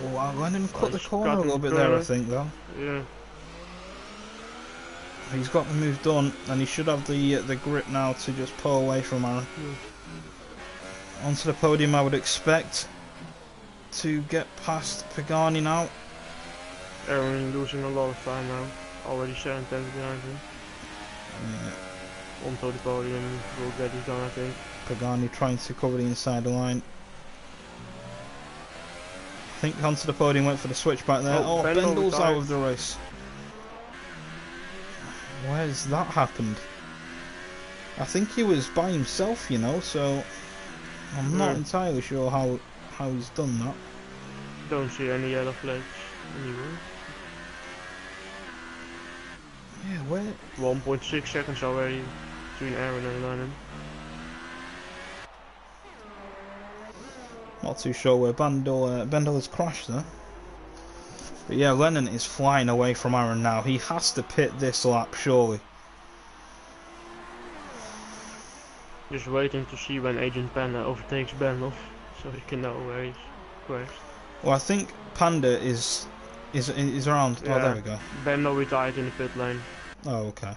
Oh, wow. Lennon cut the corner a little bit there, I think, though. Yeah. He's got the move done, and he should have the grip now to just pull away from Aaron. Onto the podium, I would expect to get past Pagani now. Aaron losing a lot of time now. Already 7 tenths behind him. Yeah. Onto the podium, will get it done, I think. Pagani trying to cover the inside the line. I think onto the podium, went for the switchback there. Oh, Bendel's out of the race. Where's that happened? I think he was by himself, you know, so I'm not entirely sure how he's done that. Don't see any yellow flags anywhere. Yeah, where? 1.6 seconds already between Aaron and Lennon. Not too sure where Bendel has crashed there. But yeah, Lennon is flying away from Aaron now. He has to pit this lap, surely. Just waiting to see when Agent Panda overtakes Bendel, so he can know where he's crashed. Well, I think Panda is around. Yeah, oh, there we go. Bendel retired in the pit lane. Oh, okay.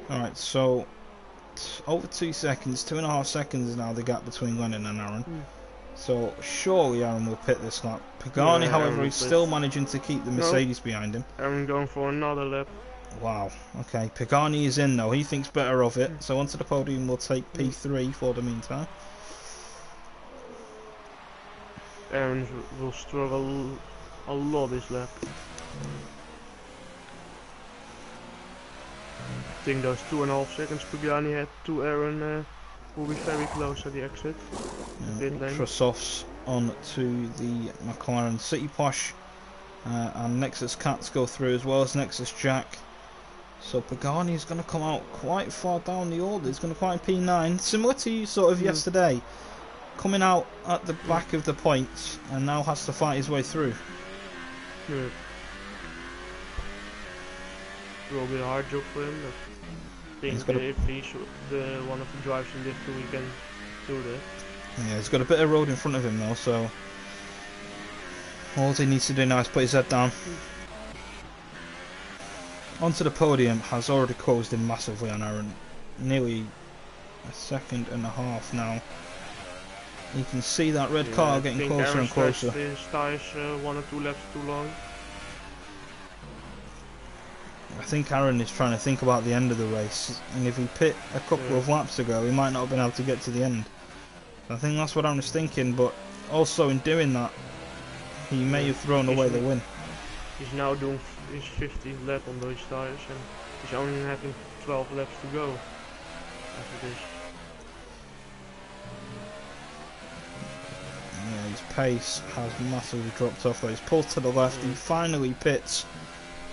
Alright, so over 2 seconds, 2.5 seconds now the gap between Lennon and Aaron. So surely Aaron will pit this lap. Pagani, however, is still managing to keep the Mercedes behind him. Aaron going for another lap. Wow. Okay, Pagani is in though. He thinks better of it. So onto the podium we'll take P3 for the meantime. Aaron will struggle a lot this lap. I think those 2.5 seconds Pagani had to Aaron will be very close at the exit. Trasof's on to the McLaren City Posh, and Nexus Cats go through as well as Nexus Jack. So Pagani is going to come out quite far down the order. He's going to climb P9, similar to sort of yesterday, coming out at the back of the points and now has to fight his way through. Yeah. It will be a hard job for him, but I think if he's the one of the drivers in this 2 he can do that. Yeah, he's got a bit of road in front of him though, so all he needs to do now is put his head down. Onto the podium has already closed in massively on Aaron. Nearly 1.5 seconds now. You can see that red car getting closer and closer. His tires 1 or 2 laps too long. I think Aaron is trying to think about the end of the race, and if he pit a couple of laps ago, he might not have been able to get to the end. I think that's what Aaron's thinking, but also in doing that, he may have thrown away the win. He's now doing his 50th lap on those tires, and he's only having 12 laps to go after this. Yeah, his pace has massively dropped off though. He's pulled to the left, he finally pits.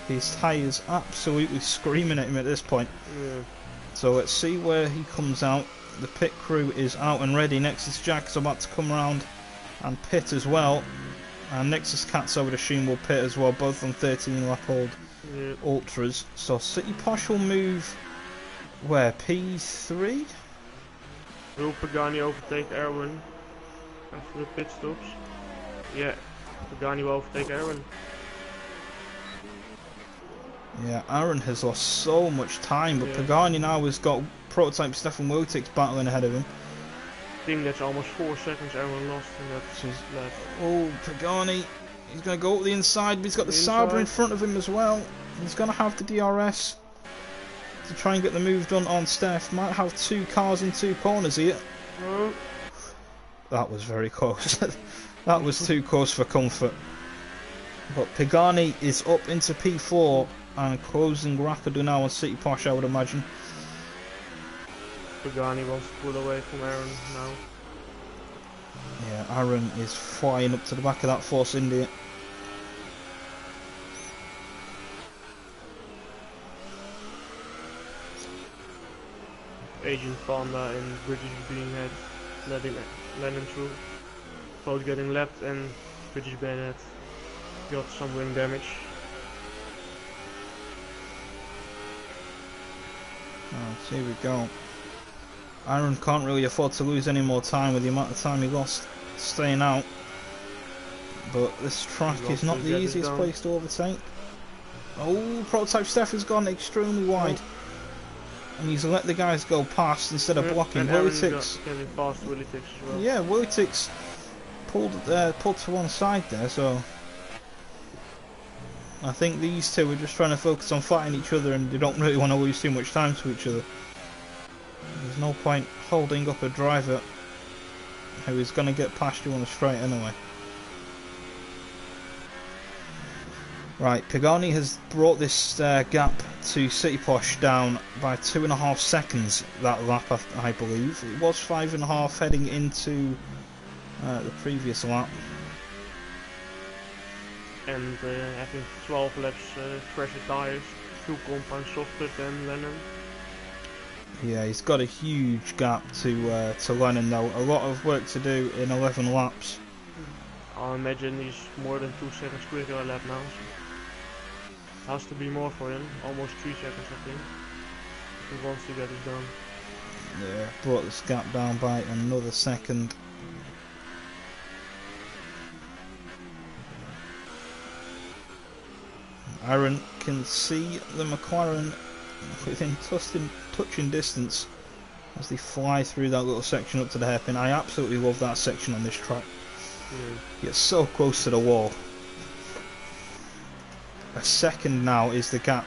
His tyres absolutely screaming at him at this point. So let's see where he comes out. The pit crew is out and ready. Nexus Jack is about to come around and pit as well. And Nexus Cats, I would assume, will pit as well, both on 13 lap old Ultras. So City Posh will move where? P3? Will Pagani overtake Erwin after the pit stops? Yeah, Pagani will overtake Erwin. Yeah, Aaron has lost so much time, but Pagani now has got prototype Stefan Wojtik's battling ahead of him. I think that's almost 4 seconds Erwin lost in that lap. Oh, Pagani, he's going to go up the inside, but he's got the Sabre in front of him as well. He's going to have the DRS to try and get the move done on Steph. Might have 2 cars in 2 corners here. Oh. That was very close. That was too close for comfort. But Pagani is up into P4 and closing rapidly now on City Posh, I would imagine. Pagani wants to pull away from Aaron now. Yeah, Aaron is flying up to the back of that Force India. Agent Fonda and British being head, letting Lennon through. Both getting lapped and British Bayonet got some wing damage. So here we go. Aaron can't really afford to lose any more time with the amount of time he lost staying out. But this track is not the easiest place to overtake. Oh, prototype Steph has gone extremely wide. And he's let the guys go past instead of blocking. Wojtik's getting past Wojtik's as well. Yeah, Wojtik's pulled to one side there, so I think these two are just trying to focus on fighting each other and they don't really want to lose too much time to each other. There's no point holding up a driver who is going to get past you on the straight anyway. Right, Pagani has brought this gap to City Posh down by 2.5 seconds that lap, I believe. It was 5.5 heading into the previous lap. And having 12 laps fresher tyres, 2 compounds softer than Lennon. Yeah, he's got a huge gap to Lennon though. A lot of work to do in 11 laps. I imagine he's more than 2 seconds quicker a lap now. So has to be more for him, almost 3 seconds I think. If he wants to get this done. Yeah, brought this gap down by another second. Aaron can see the McLaren within touching distance as they fly through that little section up to the hairpin. I absolutely love that section on this track. It's so close to the wall. A second now is the gap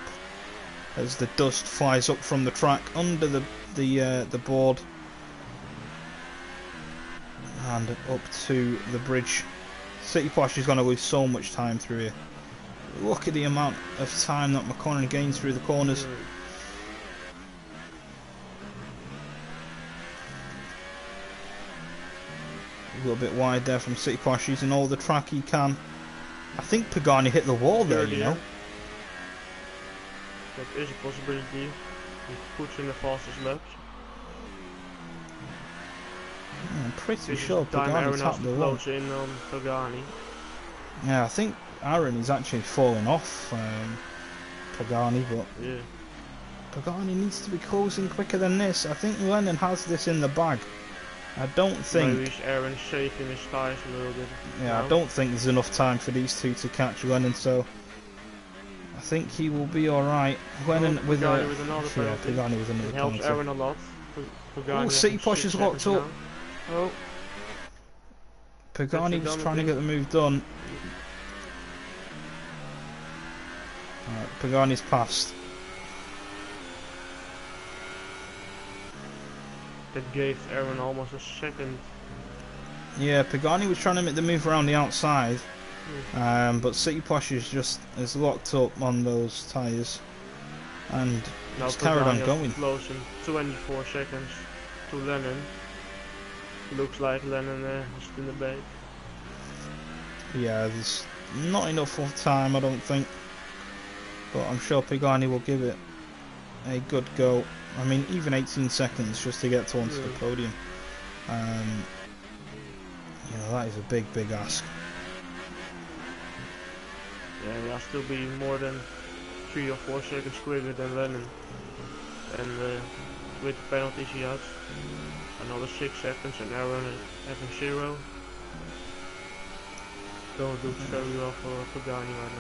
as the dust flies up from the track under the board and up to the bridge. City Posh is going to lose so much time through here. Look at the amount of time that McLaren gains through the corners. A little bit wide there from City Posh, using all the track he can. I think Pagani hit the wall there, you know. That is a possibility. He puts in the fastest laps. I'm pretty sure Pagani tapped the wall. In on Pagani. Yeah, I think Aaron is actually falling off Pagani, but Pagani needs to be closing quicker than this. I think Lennon has this in the bag. I don't think... Maybe Aaron's shaping his tyres a little bit. Yeah, I don't think there's enough time for these two to catch Lennon, so I think he will be alright. Lennon with Pagani with another penalty. Yeah, Pagani with another penalty. Helps Aaron a lot. Oh, City Posh is locked up. Oh. Pagani just trying to get the move done. Right, Pagani's passed. That gave Aaron almost a second. Yeah, Pagani was trying to make the move around the outside, but City Posh is locked up on those tyres and just carried on going. Close in 24 seconds to Lennon. Looks like Lennon is in the bait. Yeah, there's not enough of time, I don't think. But I'm sure Pagani will give it a good go. I mean, even 18 seconds just to get onto the podium. You know, that is a big, big ask. Yeah, he'll still be more than 3 or 4 seconds quicker than Lennon. And with the penalties he has, another 6 seconds, and Aaron having 0. Don't look very well for Pagani right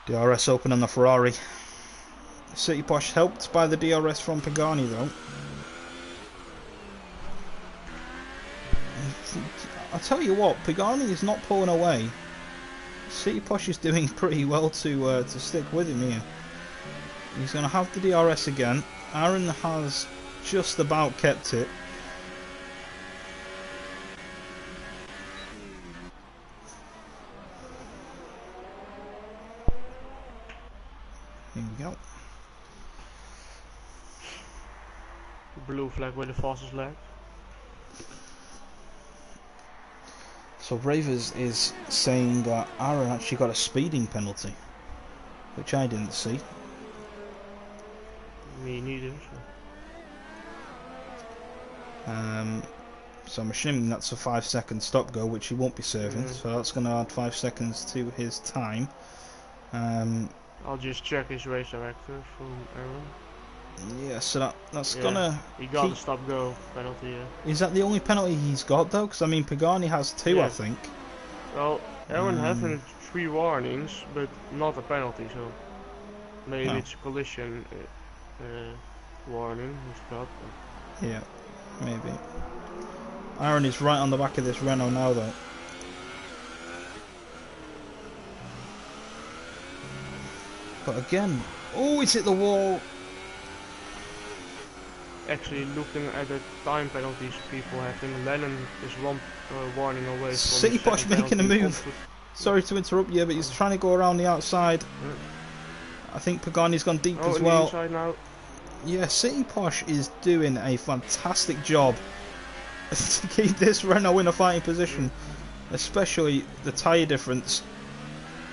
now. DRS open on the Ferrari. City Posh helped by the DRS from Pagani though. I'll tell you what, Pagani is not pulling away. City Posh is doing pretty well to stick with him here. He's going to have the DRS again. Aaron has just about kept it. Here we go. Blue flag with the fastest lap. So Ravers is saying that Aaron actually got a speeding penalty, which I didn't see. Me neither. So I'm assuming that's a 5-second stop go, which he won't be serving. So that's going to add 5 seconds to his time. I'll just check his race director from Aaron. Yeah, so that's gonna. He got a stop go penalty. Is that the only penalty he's got though? Because I mean, Pagani has 2, I think. Well, Aaron having 3 warnings, but not a penalty, so maybe it's a collision warning he's got. Yeah, maybe. Aaron is right on the back of this Renault now, though. But again, oh, it's hit the wall. Actually, looking at the time penalties people having, Lennon is 1 warning away from City Posh making a move. Sorry to interrupt you, but he's trying to go around the outside. I think Pagani's gone deep as well. Inside now. Yeah, City Posh is doing a fantastic job to keep this Renault in a fighting position, especially the tyre difference.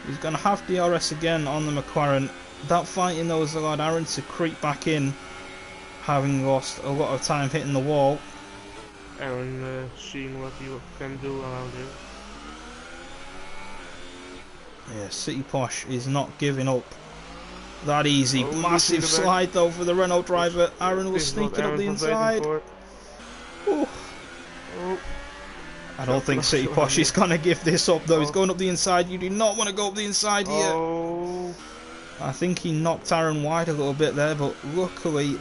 He's going to have DRS again on the McLaren. That fighting though has allowed Aaron to creep back in, having lost a lot of time hitting the wall. Aaron seeing what he can do around here. Yeah, City Posh is not giving up that easy. Massive slide though for the Renault driver. Aaron will sneak it up the inside. I don't think City Posh is going to give this up though. He's going up the inside. You do not want to go up the inside here. I think he knocked Aaron wide a little bit there, but luckily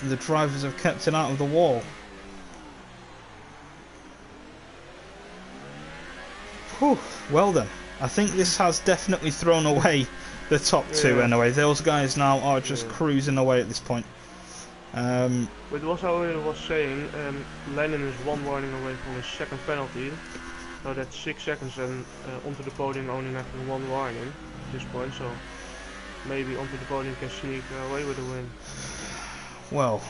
the drivers have kept it out of the wall. Whew. Well then, I think this has definitely thrown away the top 2 anyway. Those guys now are just cruising away at this point. But what I was saying, Lennon is 1 warning away from his 2nd penalty, so that's 6 seconds and onto the podium only having 1 warning at this point, so maybe onto the podium can sneak away with a win. Well,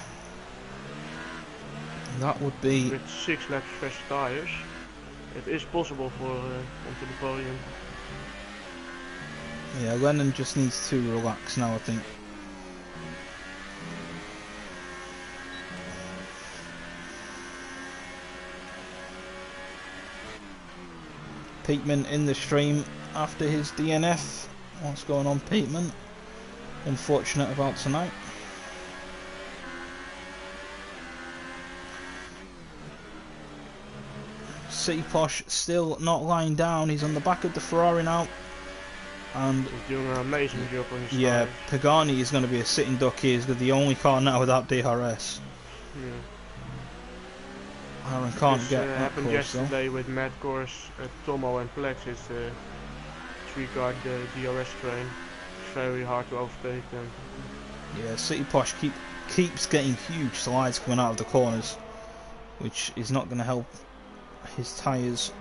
that would be... With 6 laps fresh tyres, it is possible for onto the podium. Yeah, Lennon just needs to relax now, I think. Peatman in the stream after his DNF. What's going on, Peatman? Unfortunate about tonight. City Posh still not lying down. He's on the back of the Ferrari now. And he's doing an amazing job on his yeah, tires. Pagani is going to be a sitting duck here. He's the only car now without DRS. Aaron can't get that happened close, yesterday with Matt Gors, Tomo and Plex. It's 3-car DRS train. It's very hard to overtake them. Yeah, City Posh keeps getting huge slides coming out of the corners, which is not going to help his tyres.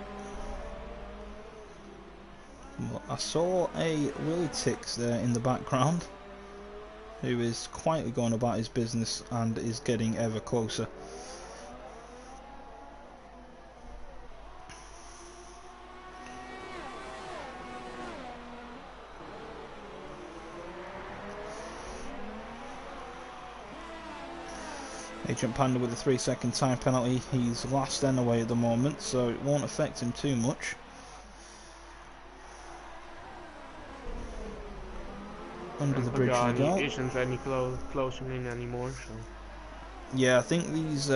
I saw a Willie Tix there in the background, who is quietly going about his business and is getting ever closer. Agent Panda with a 3-second time penalty. He's last anyway at the moment, so it won't affect him too much. Under the bridge we go. Isn't any closing in anymore, so. Yeah, I think these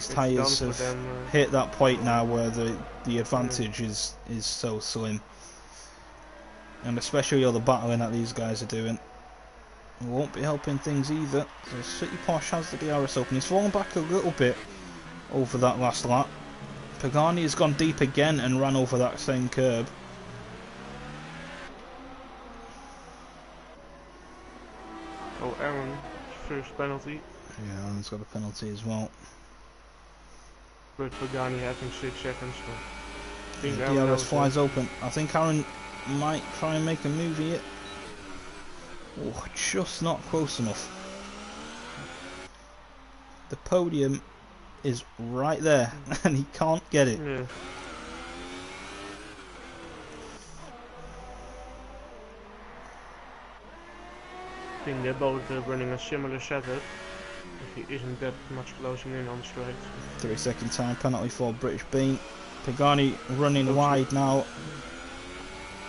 tyres have hit that point now where the advantage is so slim, and especially all the battling that these guys are doing won't be helping things either. So City Posh has the DRS open. He's fallen back a little bit over that last lap. Pagani has gone deep again and ran over that same curb. Oh, Aaron, first penalty. Yeah, Aaron's got a penalty as well. But Pagani having 6 seconds. So I think DRS flies open. I think Aaron might try and make a move here. Oh, just not close enough. The podium is right there and he can't get it. Yeah. I think they're both running a similar setup. If he isn't that much closing in on straight. 3-second time penalty for British Bean. Pagani running wide now.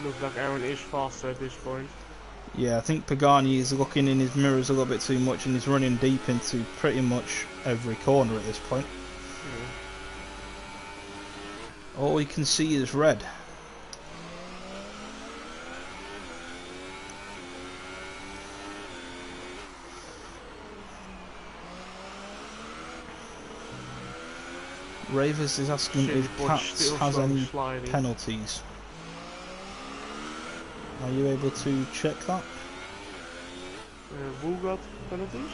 Looks like Aaron is faster at this point. Yeah, I think Pagani is looking in his mirrors a little bit too much and he's running deep into pretty much every corner at this point. Yeah. All you can see is red. Ravers is asking if Cats has any penalties. Are you able to check that? Who got penalties?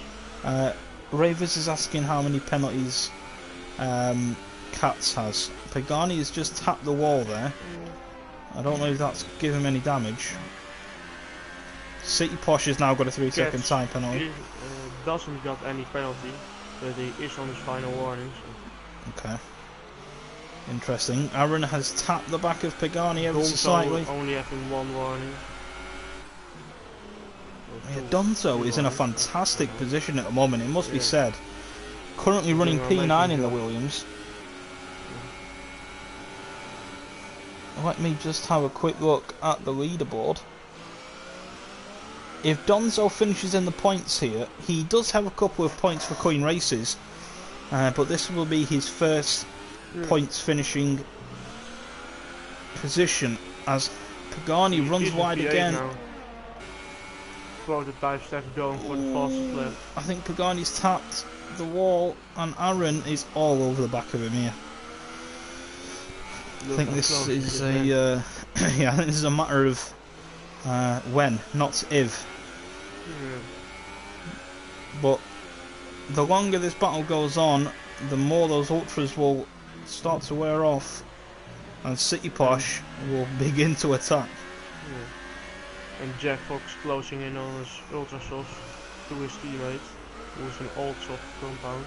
Ravers is asking how many penalties Cats has. Pagani has just tapped the wall there. I don't know if that's given him any damage. City Posh has now got a 3-second time penalty. Doesn't got any penalty, but he is on his final warning. So. Okay. Interesting. Aaron has tapped the back of Pagani ever so slightly. Only having 1 warning. Yeah, Donzo is in a fantastic position at the moment, it must be said. Currently running P9 in the Williams. Let me just have a quick look at the leaderboard. If Donzo finishes in the points here, he does have a couple of points for coin races, but this will be his first points finishing position as Pagani runs wide again. Prototype Steph going for the fastest lap. I think Pagani's tapped the wall and Aaron is all over the back of him here. I think this is a yeah, I think this is a matter of when, not if. But the longer this battle goes on, the more those ultras will start to wear off and City Posh will begin to attack. And Jack Fox closing in on his ultra soft to his teammate, who's an old soft compound.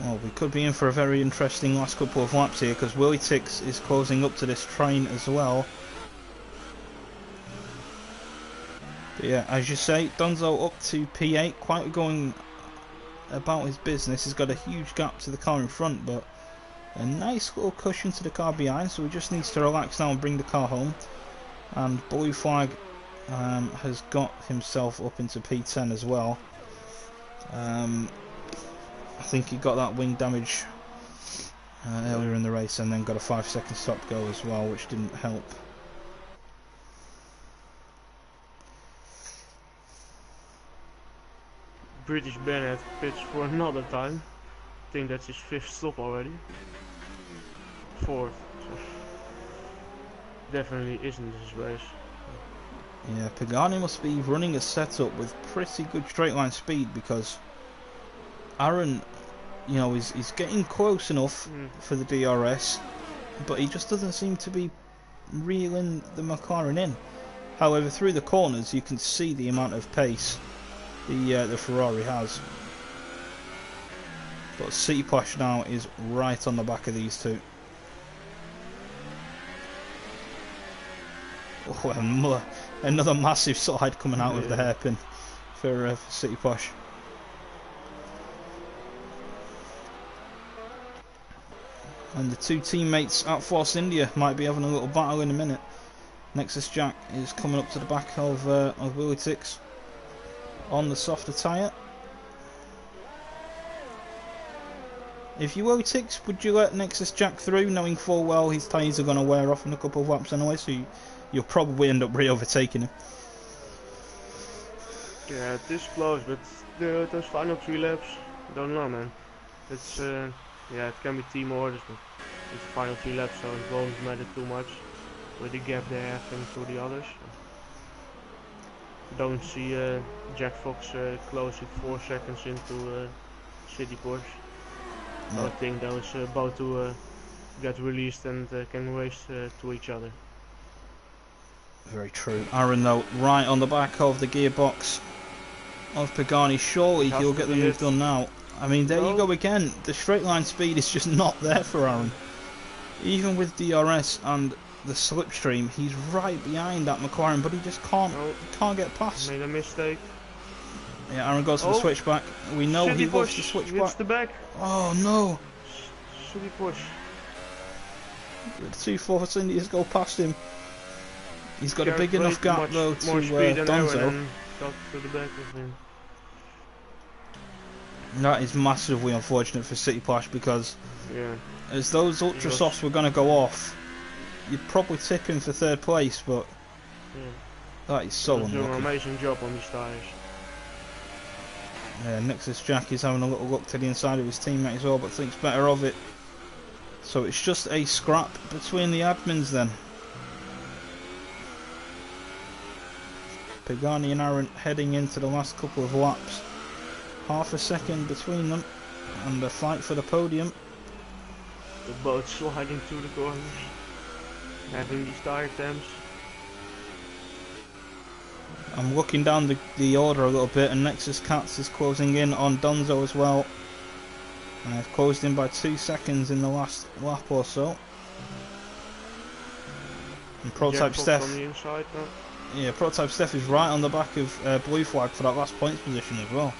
Well, we could be in for a very interesting last couple of laps here because Willie Tix is closing up to this train as well. But yeah, as you say, Donzo up to P8, quite going about his business. He's got a huge gap to the car in front, but a nice little cushion to the car behind, so he just needs to relax now and bring the car home. And Blue Flag has got himself up into P10 as well. I think he got that wing damage earlier in the race and then got a 5-second stop go as well, which didn't help. British Bennett pits for another time. I think that's his 5th stop already. 4th. So definitely isn't his race. Yeah, Pagani must be running a setup with pretty good straight line speed because Aaron, you know, he's getting close enough for the DRS, but he just doesn't seem to be reeling the McLaren in. However, through the corners you can see the amount of pace the Ferrari has. But City Posh now is right on the back of these two. Oh, another massive slide coming out of the hairpin for City Posh. And the two teammates at Force India might be having a little battle in a minute. Nexus Jack is coming up to the back of Willy Tix on the softer tyre. If you Willy Tix, would you let Nexus Jack through, knowing full well his tyres are going to wear off in a couple of laps anyway, so you'll probably end up re-overtaking him? Yeah, it is close, but those final 3 laps, I don't know, man. It's yeah, it can be team orders, but it's the final 3 laps, so it won't matter too much with the gap they have into the others. Don't see Jack Fox close with 4 seconds into City Porsche. So I think those about to get released and can race to each other. Very true. Aaron, though, right on the back of the gearbox of Pagani. Surely he'll get the move done now. I mean, there you go again. The straight line speed is just not there for Aaron. Even with DRS and the slipstream, he's right behind that McLaren, but he just can't get past. Made a mistake. Yeah, Aaron goes for the switchback. We know he wants the switchback. Hits the back. Oh no! City push. The 2 Force Indias go past him. He's got a big enough gap though to Donzo. Got to the back of him. That is massively unfortunate for City Plash, because as those ultra softs were going to go off, you'd probably tip him for 3rd place, but that is so unlucky. Doing an amazing job on these tyres. Yeah, Nexus Jack is having a little look to the inside of his teammate as well, but thinks better of it. So it's just a scrap between the admins then. Pagani and Aaron heading into the last couple of laps. Half a second between them, and a fight for the podium. The boat sliding through the corners, having these tire temps. I'm looking down the order a little bit, and Nexus Cats is closing in on Donzo as well. And I've closed in by 2 seconds in the last lap or so. And Prototype Steph. On the inside, yeah, Prototype Steph is right on the back of Blue Flag for that last points position as well.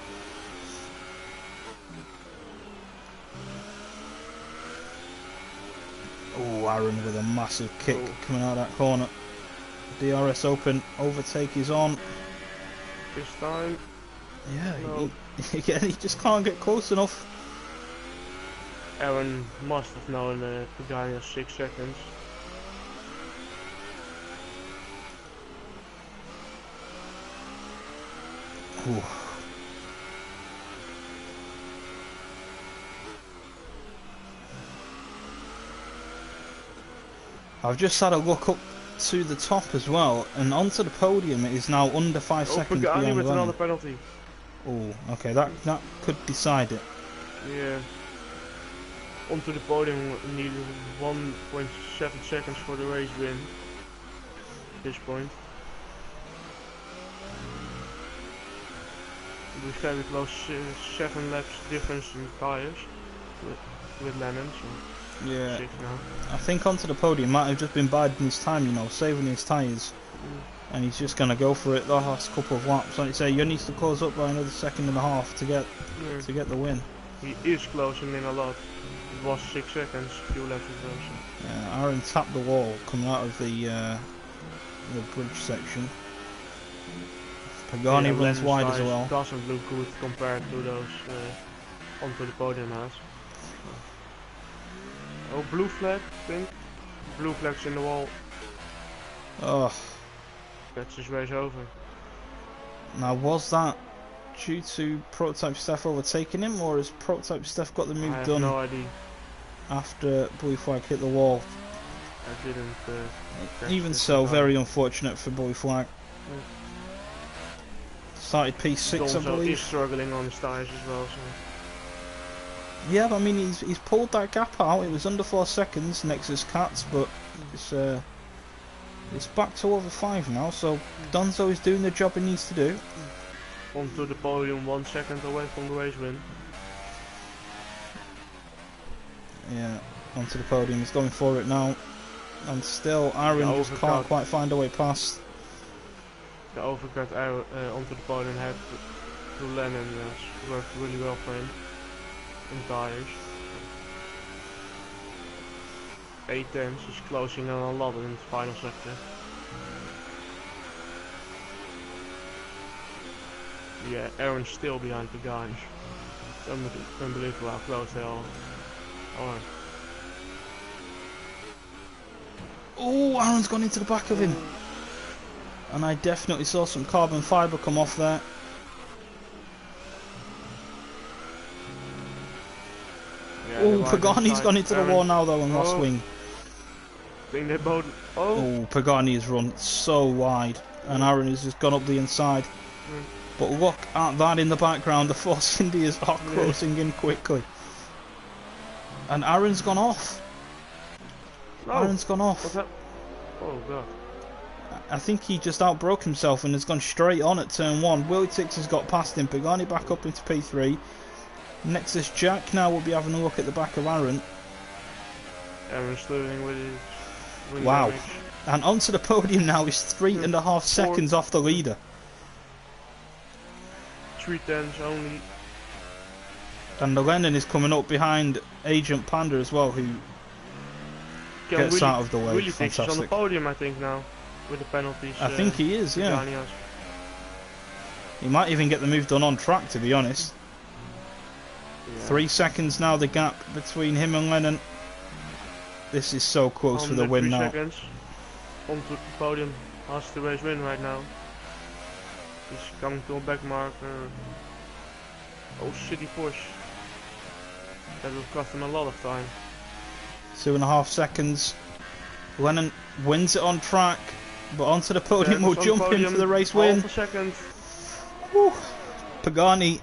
Oh, Aaron with a massive kick coming out of that corner. DRS open, overtake is on. This time. Yeah, he just can't get close enough. Aaron must have known the guy has 6 seconds. Ooh. I've just had a look up to the top as well, and onto the podium it is now under 5 seconds Pagani behind with Lennon. another penalty. Oh, okay, that could decide it. Yeah. Onto the podium, needed 1.7 seconds for the race win. At this point. We're very close, 7 laps difference in tyres with Lennon. So Yeah, 6 now. I think onto the podium might have just been biding his time, you know, saving his tyres. And he's just going to go for it the last couple of laps. Like you say, you need to close up by another 1.5 seconds to get the win. He is closing in a lot. It was 6 seconds, a few laps ago. So. Yeah, Aaron tapped the wall coming out of the bridge section. Pagani runs wide as well. Doesn't look good compared to those onto the podium has. Oh, blue flag, I think. Blue flag's in the wall. Oh. That's his race over. Now, was that due to Prototype Steph overtaking him, or has Prototype Steph got the move done? I have no idea. After Blue Flag hit the wall? I didn't. Even so, very unfortunate for Blue Flag. Started P6, I believe. He's struggling on his tyres as well. So. Yeah, but I mean, he's pulled that gap out. It was under 4 seconds, Nexus Cats, but it's back to over 5 now. So Donzo is doing the job he needs to do. Onto the podium, 1 second away from the race win. Yeah, onto the podium. He's going for it now, and still Aaron just can't quite find a way past. The overcut onto the podium had to Lennon worked really well for him in tyres. 8 tenths. He's closing in a lot in the final sector. Yeah, Aaron's still behind the guys. It's unbelievable how close they all are. Oh, Aaron's gone into the back of him. And I definitely saw some carbon fibre come off there. Yeah, Oh, Pagani's gone into the wall now though and lost wing. I think they both... Oh, Pagani has run so wide and Aaron has just gone up the inside. But look at that in the background, the Force Indias are closing in quickly. And Aaron's gone off. Aaron's gone off. What's that? Oh god. I think he just outbroke himself and has gone straight on at turn 1. Willie Tix has got past him. Pagani back up into P3. Nexus Jack now will be having a look at the back of Aaron. Aaron's losing with his wow. Damage. And onto the podium now is 3.5 seconds off the leader. 3 tenths only. And the Lennon is coming up behind Agent Panda as well, who gets out of the way. Willie Tix is on the podium, I think, now, with the penalties. I think he is, yeah. He might even get the move done on track, to be honest. Yeah. 3 seconds now, the gap between him and Lennon. This is so close for the win now. 3 seconds. Onto the podium, has the race win right now. He's coming to a back marker. Oh, city push. That will cost him a lot of time. 2.5 seconds. Lennon wins it on track, but onto the podium will jump in for the race win. Half a second. Woo. Pagani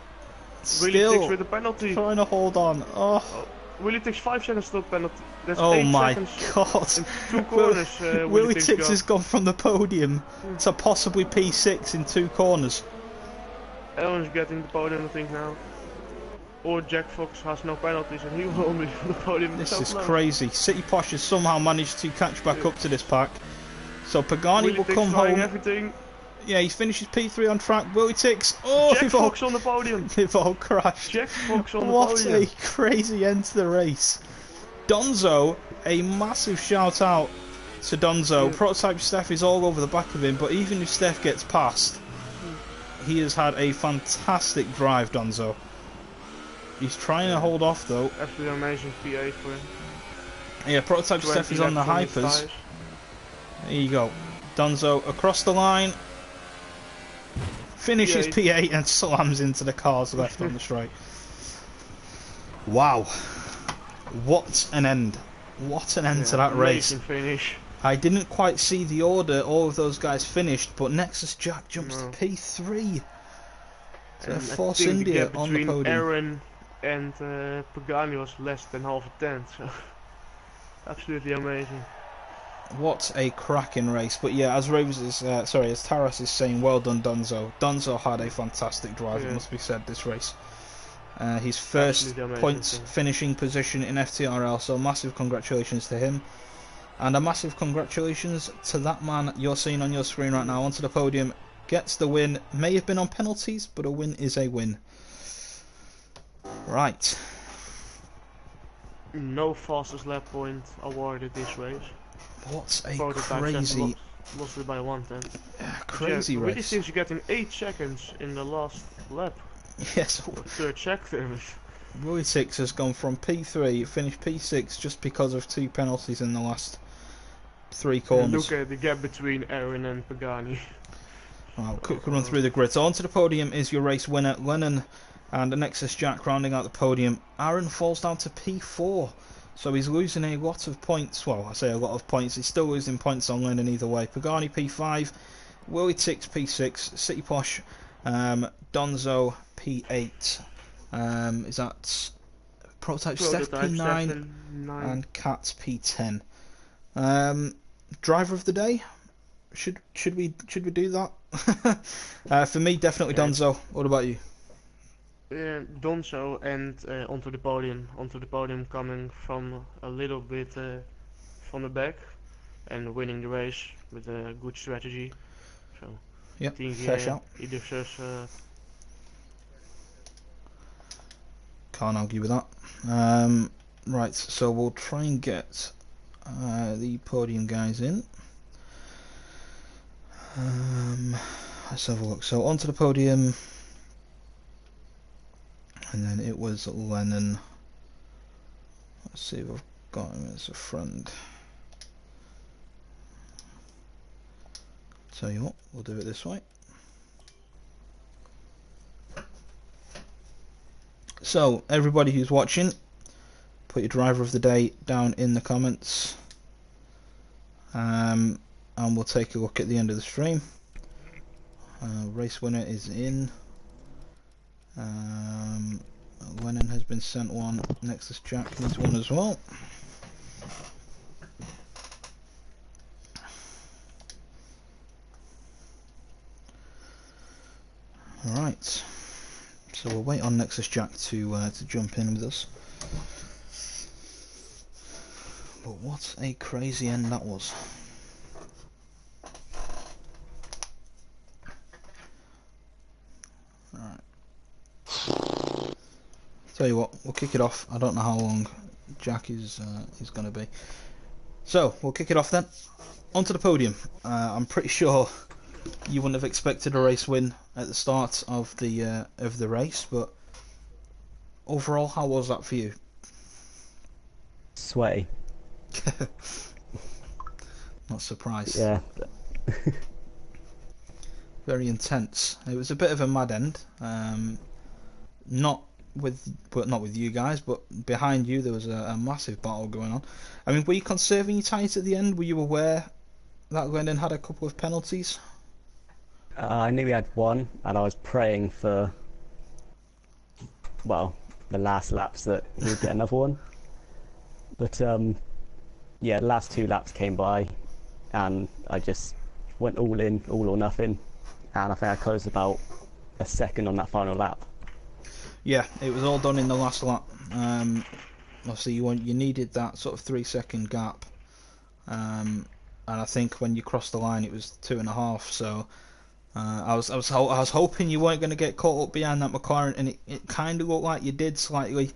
still with the penalty. Trying to hold on. Oh. Willie Tix 5 seconds till penalty. That's oh 8 my seconds god. in 2 corners. Willie Tix has gone from the podium to possibly P6 in 2 corners. Aaron's getting the podium, I think, now. Or Jack Fox has no penalties and he will only be on the podium. This is crazy. City Posh has somehow managed to catch back up to this pack. So Pagani will come home. Everything. Yeah, he finishes P3 on track. Willie Tix. Oh, Jack Fox on the podium. They've all crashed. Jack Fox on the podium. What a crazy end to the race. Donzo, a massive shout out to Donzo. Prototype Steph is all over the back of him, but even if Steph gets past, he has had a fantastic drive, Donzo. He's trying to hold off though. Absolutely amazing P8 for him. Yeah, Prototype Steph is on the hypers. There you go. Donzo across the line. Finishes P8 and slams into the cars left on the straight. Wow. What an end. What an end to that race. Finish. I didn't quite see the order all of those guys finished, but Nexus Jack jumps to P3. So Force India on the podium. Aaron and Pagani was less than half a tenth, so absolutely amazing. What a cracking race! But yeah, as as Taras is saying, well done, Donzo. Donzo had a fantastic drive. It must be said this race. His first points finishing position in FTRL. So massive congratulations to him, and a massive congratulations to that man you're seeing on your screen right now onto the podium. Gets the win. May have been on penalties, but a win is a win. Right. No fastest lap point awarded this race. What a crazy... Lost it by 1 tenth. Crazy race. Really seems you're getting 8 seconds in the last lap. Yes. Third sector. Willie Tix has gone from P3, finished P6 just because of 2 penalties in the last 3 corners. Look at the gap between Aaron and Pagani. Well, quick run through the grid. So onto the podium is your race winner, Lennon, and the Nexus Jack rounding out the podium. Aaron falls down to P4. So he's losing a lot of points. Well, I say a lot of points. He's still losing points on Lennon either way. Pagani P5, Willie Tix P6, City Posh, Donzo P8. Is that Prototype Steph P9 and Cats P10. Driver of the day. Should we do that? For me, definitely Donzo. What about you? Donzo and onto the podium coming from a little bit from the back and winning the race with a good strategy. So yeah, fair shout. He deserves. Can't argue with that. Right, so we'll try and get the podium guys in. Let's have a look. So onto the podium, and then it was Lennon. Let's see if I've got him as a friend. Tell you what, we'll do it this way. So everybody who's watching, put your driver of the day down in the comments, and we'll take a look at the end of the stream. Race winner is in. Lennon has been sent one. Nexus Jack needs one as well. Alright, so we'll wait on Nexus Jack to jump in with us. But what a crazy end that was. Alright. Tell you what, we'll kick it off. I don't know how long Jack is going to be. So, we'll kick it off then. Onto the podium. I'm pretty sure you wouldn't have expected a race win at the start of the race, but overall, how was that for you? Sweaty. Not surprised. Yeah. Very intense. It was a bit of a mad end. Not with you guys, but behind you there was a massive battle going on. I mean, were you conserving your tyres at the end? Were you aware that Lennon had a couple of penalties? I knew we had one, and I was praying for, well, the last laps that he would get another one. But yeah, the last 2 laps came by, and I just went all in, all or nothing, and I think I closed about a second on that final lap. Yeah, it was all done in the last lap. Obviously, you needed that sort of 3-second gap, and I think when you crossed the line, it was 2.5. So. I was hoping you weren't going to get caught up behind that McLaren, and it kind of looked like you did slightly,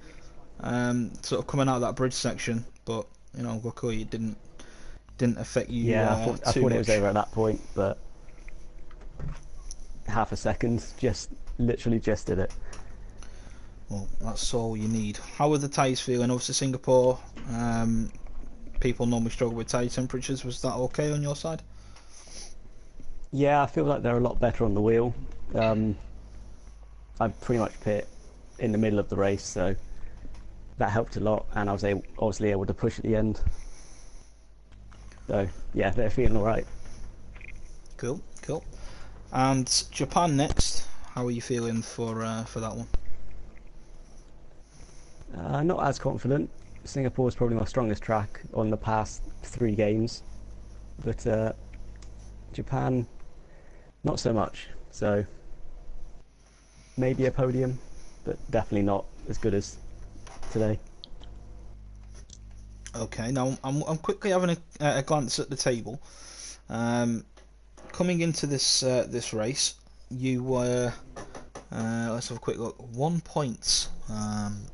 sort of coming out of that bridge section. But you know, luckily it didn't affect you. Yeah, I thought much. It was over at that point, but half a second, literally just did it. Well, that's all you need. How were the tyres feeling? Obviously, Singapore. People normally struggle with tyre temperatures. Was that okay on your side? Yeah, I feel like they're a lot better on the wheel. I pretty much pit in the middle of the race, so that helped a lot, and I was obviously able to push at the end. So yeah, they're feeling all right. Cool. And Japan next. How are you feeling for that one? Not as confident. Singapore is probably my strongest track on the past 3 games, but Japan, not so much. So maybe a podium, but definitely not as good as today. Okay, now I'm quickly having a glance at the table. Coming into this race, you were let's have a quick look. 1 point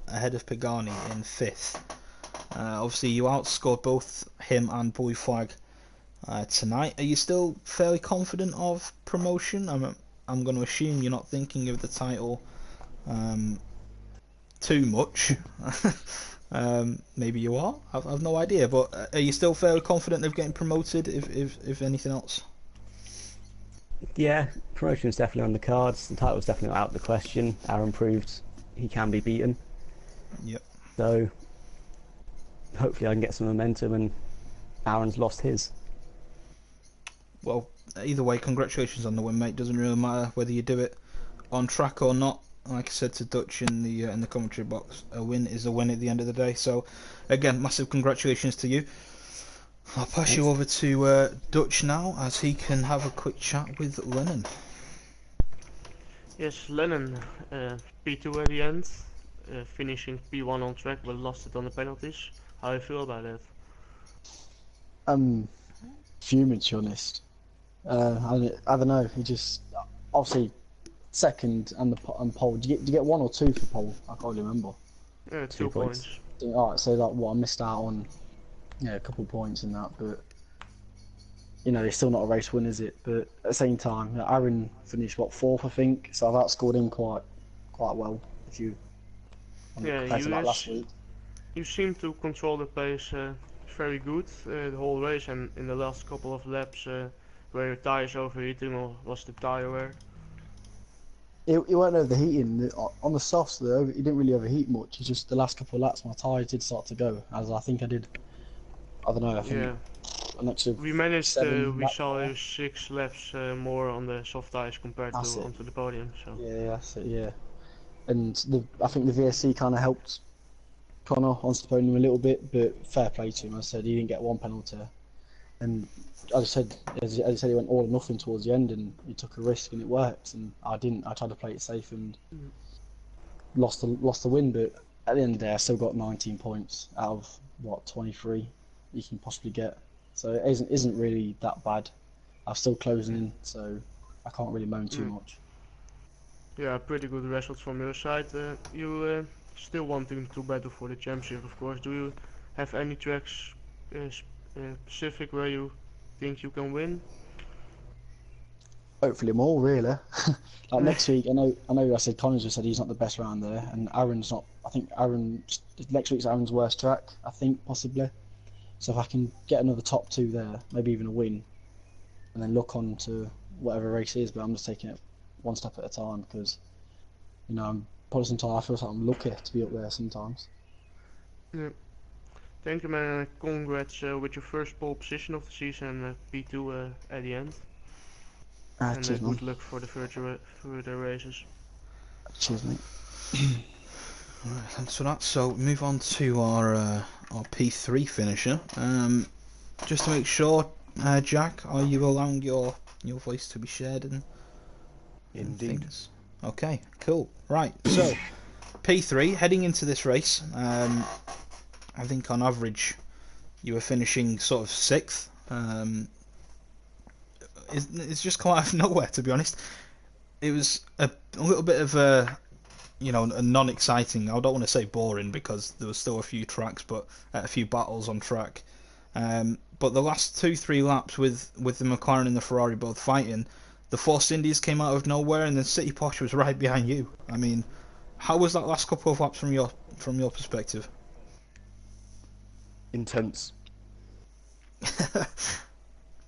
ahead of Pagani in 5th. Obviously, you outscored both him and Blue Flag tonight. Are you still fairly confident of promotion? I'm going to assume you're not thinking of the title too much. Maybe you are. I've no idea. But are you still fairly confident of getting promoted? If anything else. Yeah, promotion's definitely on the cards. The title's definitely out of the question. Aaron proved he can be beaten. Yep. So hopefully I can get some momentum, and Aaron's lost his. Well, either way, congratulations on the win, mate. Doesn't really matter whether you do it on track or not. Like I said to Dutch in the commentary box, a win is a win at the end of the day. So, again, massive congratulations to you. I'll pass you over to Dutch now, as he can have a quick chat with Lennon. Yes, Lennon, P2 at the end, finishing P1 on track, but lost it on the penalties. How do you feel about that? Fuming, to be honest. I don't know. He just obviously second and pole. Do you get 1 or 2 for pole? I can't remember. 2 points. Alright, so like what I missed out on yeah, a couple of points in that, but you know, it's still not a race win, is it? But at the same time, Aaron finished what, fourth, I think, so I've outscored him quite well if you Yeah, compared to like last week. you seem to control the pace very good the whole race, and in the last couple of laps, were your tires overheating or was the tire wear? It weren't overheating. On the softs, though, it didn't really overheat much. It's just the last couple of laps, my tyres did start to go, as I think I did. I don't know, I think Yeah, an extra we managed. seven We laps saw more. you 6 laps more on the soft tires compared That's to it. onto the podium. So Yeah, that's it, yeah. And I think the VSC kind of helped Connor onto the podium a little bit, but fair play to him. As I said, he didn't get one penalty. And as I said, he went all or nothing towards the end, and he took a risk, and it worked. And I didn't. I tried to play it safe and lost the win. But at the end of the day, I still got 19 points out of what 23 you can possibly get. So it isn't really that bad. I'm still closing in, so I can't really moan too much. yeah, pretty good results from your side. You still wanting to battle for the championship, of course. Do you have any tracks specific where you think you can win? Hopefully more, really. Like next week, I know. I said Collins just said he's not the best round there, and Aaron's not. I think next week's Aaron's worst track. I think possibly. So if I can get another top two there, maybe even a win, and then look on to whatever race is. But I'm just taking it one step at a time because you know I'm probably sometimes I feel like I'm lucky to be up there sometimes. Yeah. Thank you, man. Congrats with your first pole position of the season and P2 at the end. And Cheers, man. good luck for the further races. Cheers, mate. Right, thanks for that. So move on to our P3 finisher. Just to make sure, Jack, are you allowing your voice to be shared and Indeed. things? Okay, cool. Right, so P3 heading into this race. I think on average you were finishing sort of 6th. It's just come out of nowhere, to be honest. It was a little bit of a non-exciting. I don't want to say boring because there was still a few tracks, but a few battles on track. But the last 2-3 laps with the McLaren and the Ferrari both fighting, the Force Indies came out of nowhere, and then City Porsche was right behind you. I mean, how was that last couple of laps from your perspective? Intense.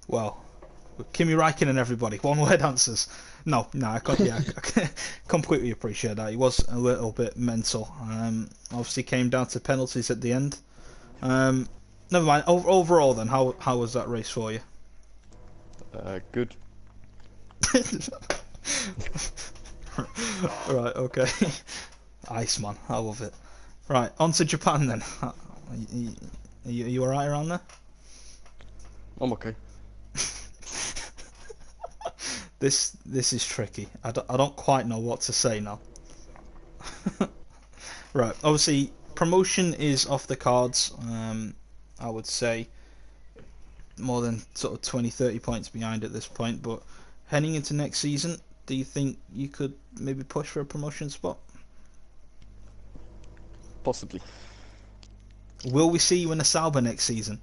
Well, Kimi Räikkönen, everybody. One-word answers. No, I completely appreciate that. He was a little bit mental. Obviously came down to penalties at the end. Never mind. Overall, then, how was that race for you? Good. Right. Okay. Iceman, I love it. Right, on to Japan then. Are you alright around there? I'm okay. This is tricky. I don't quite know what to say now. Right, obviously promotion is off the cards. I would say more than sort of 20-30 points behind at this point, but heading into next season, do you think you could maybe push for a promotion spot? Possibly. Will we see you in a Sauber next season?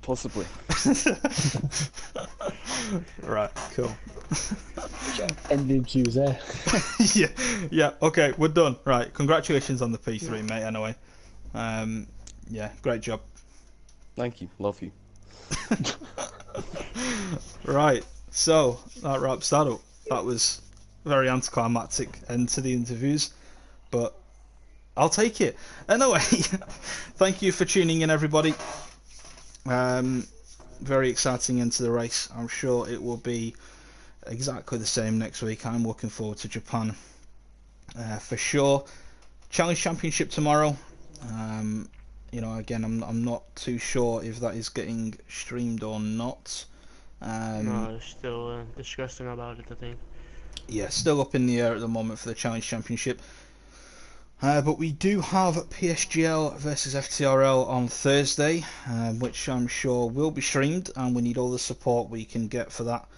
Possibly. Right, cool. Ending cues there. yeah, okay, we're done. Right, congratulations on the P3, mate, anyway. Yeah, great job. Thank you. Love you. Right, so that wraps that up. That was very anticlimactic end to the interviews, but I'll take it. Anyway, thank you for tuning in, everybody. Very exciting end to the race. I'm sure it will be exactly the same next week. I'm looking forward to Japan for sure. Challenge Championship tomorrow. Again, I'm not too sure if that is getting streamed or not. No, still discussing about it, I think. Yeah, still up in the air at the moment for the Challenge Championship. But we do have PSGL versus FTRL on Thursday, which I'm sure will be streamed, and we need all the support we can get for that.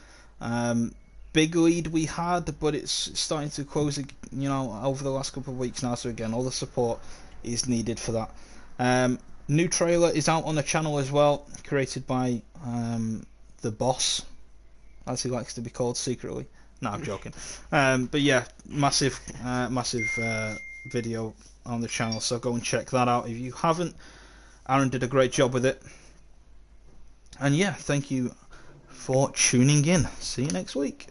Big lead we had, but it's starting to close, over the last couple of weeks now. So again, all the support is needed for that. New trailer is out on the channel as well, created by the boss, as he likes to be called secretly. No, I'm joking. But yeah, massive video on the channel, so go and check that out if you haven't. Aaron did a great job with it. And yeah, thank you for tuning in. See you next week.